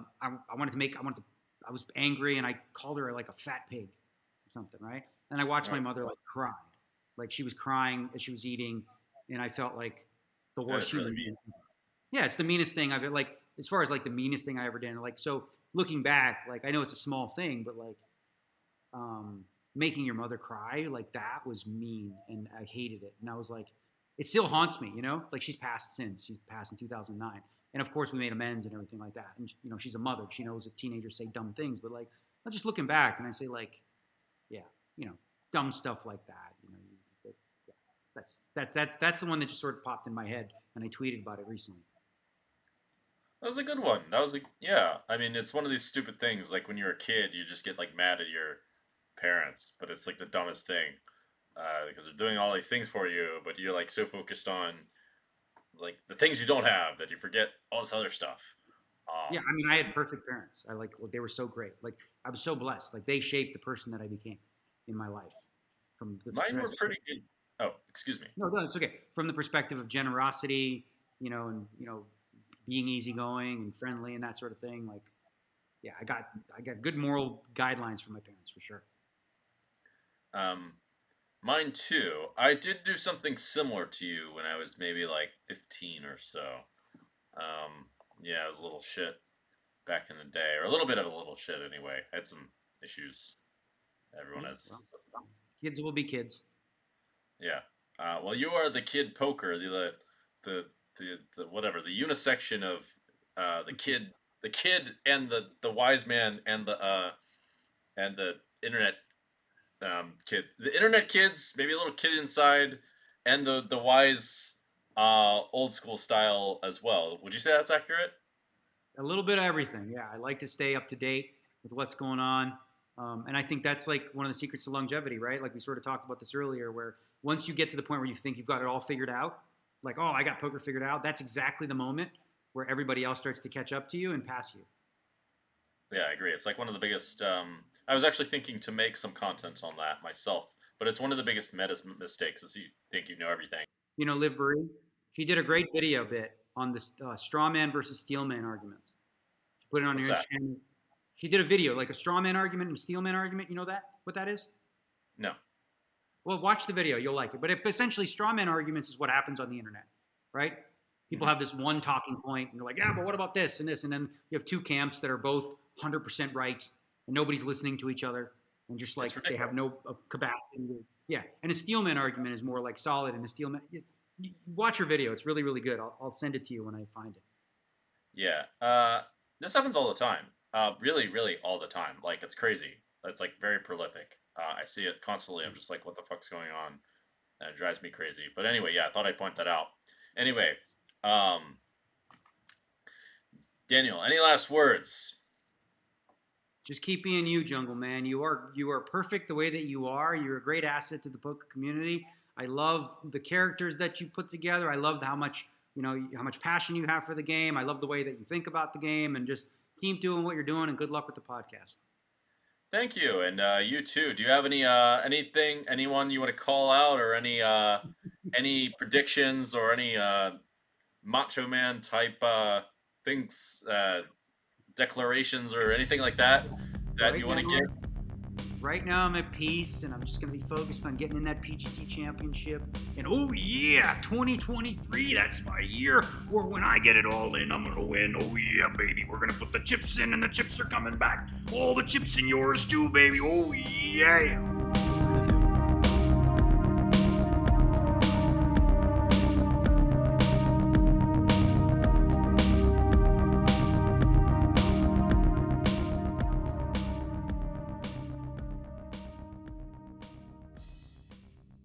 was angry, and I called her like a fat pig or something, right? And I watched my Oh, mother like cry, like she was crying as she was eating, and I felt like the that worst is really human mean. being. Yeah, it's the meanest thing I've like as far as like the meanest thing I ever did. Like so, looking back, like I know it's a small thing, but like making your mother cry like that was mean, and I hated it. And I was like, it still haunts me, Like she's passed since she's passed in 2009, and of course we made amends and everything like that. And she's a mother; she knows that teenagers say dumb things. But like, I'm just looking back, and I say like, yeah, dumb stuff like that. Yeah, that's the one that just sort of popped in my head, and I tweeted about it recently. That was a good one. That was a yeah. I mean, it's one of these stupid things. Like when you're a kid, you just get like mad at your parents, but it's like the dumbest thing because they're doing all these things for you, but you're like so focused on like the things you don't have that you forget all this other stuff. Yeah, Um, I mean, I had perfect parents. They were so great. Like I was so blessed. Like they shaped the person that I became in my life. From the Mine were pretty good. Oh, excuse me. no, it's okay. From the perspective of generosity, and being easygoing and friendly and that sort of thing. Like, yeah, I got good moral guidelines from my parents for sure. Um, Mine too. I did do something similar to you when I was maybe like 15 or so. Um, yeah, I was a little shit back in the day, or a little bit of a little shit anyway. I had some issues. Everyone Yeah, has. well, kids will be kids. Yeah. Well, you are the kid poker, the the whatever, the unisection of the kid and the wise man and the internet kid, the internet kids, maybe a little kid inside, and the wise old school style as well. Would you say that's accurate? A little bit of everything. Yeah, I like to stay up to date with what's going on, and I think that's like one of the secrets to longevity, right? Like we sort of talked about this earlier, where once you get to the point where you think you've got it all figured out, like, oh, I got poker figured out, that's exactly the moment where everybody else starts to catch up to you and pass you. Yeah, I agree. It's like one of the biggest. I was actually thinking to make some content on that myself, but it's one of the biggest mistakes is you think you know everything. You know, Liv Burry, she did a great video bit on the straw man versus steel man arguments. She put it on What's your that? Instagram. She did a video, like a straw man argument and a steel man argument. You know that? What that is? No. Well, watch the video. You'll like it. But essentially, straw man arguments is what happens on the internet, right? People Hmm. have this one talking point, and they're like, yeah, but what about this and this? And then you have two camps that are both 100% right, and nobody's listening to each other, and just It's like they ridiculous. have no capacity. Yeah. And a steel man argument is more like solid, and a steel man. Watch your video. It's really, really good. I'll send it to you when I find it. Yeah. This happens all the time. Really, really all the time. Like it's crazy. It's like very prolific. I see it constantly. I'm just like, what the fuck's going on? And it drives me crazy. But anyway, yeah, I thought I'd point that out. Anyway, um, Daniel, any last words? Just keep being you, Jungleman. You are perfect the way that you are. You're a great asset to the poker community. I love the characters that you put together. I love how much how much passion you have for the game. I love the way that you think about the game, and just keep doing what you're doing. And good luck with the podcast. Thank you, and you too. Do you have anyone you want to call out, or any predictions, or any Macho Man type things, declarations, or anything like that that Right you want now, to give? right now I'm at peace, and I'm just going to be focused on getting in that PGT championship. And oh yeah, 2023, that's my year. Or when I get it all in, I'm going to win. Oh yeah, baby, we're going to put the chips in, and the chips are coming back. All the chips in yours too, baby. Oh yeah.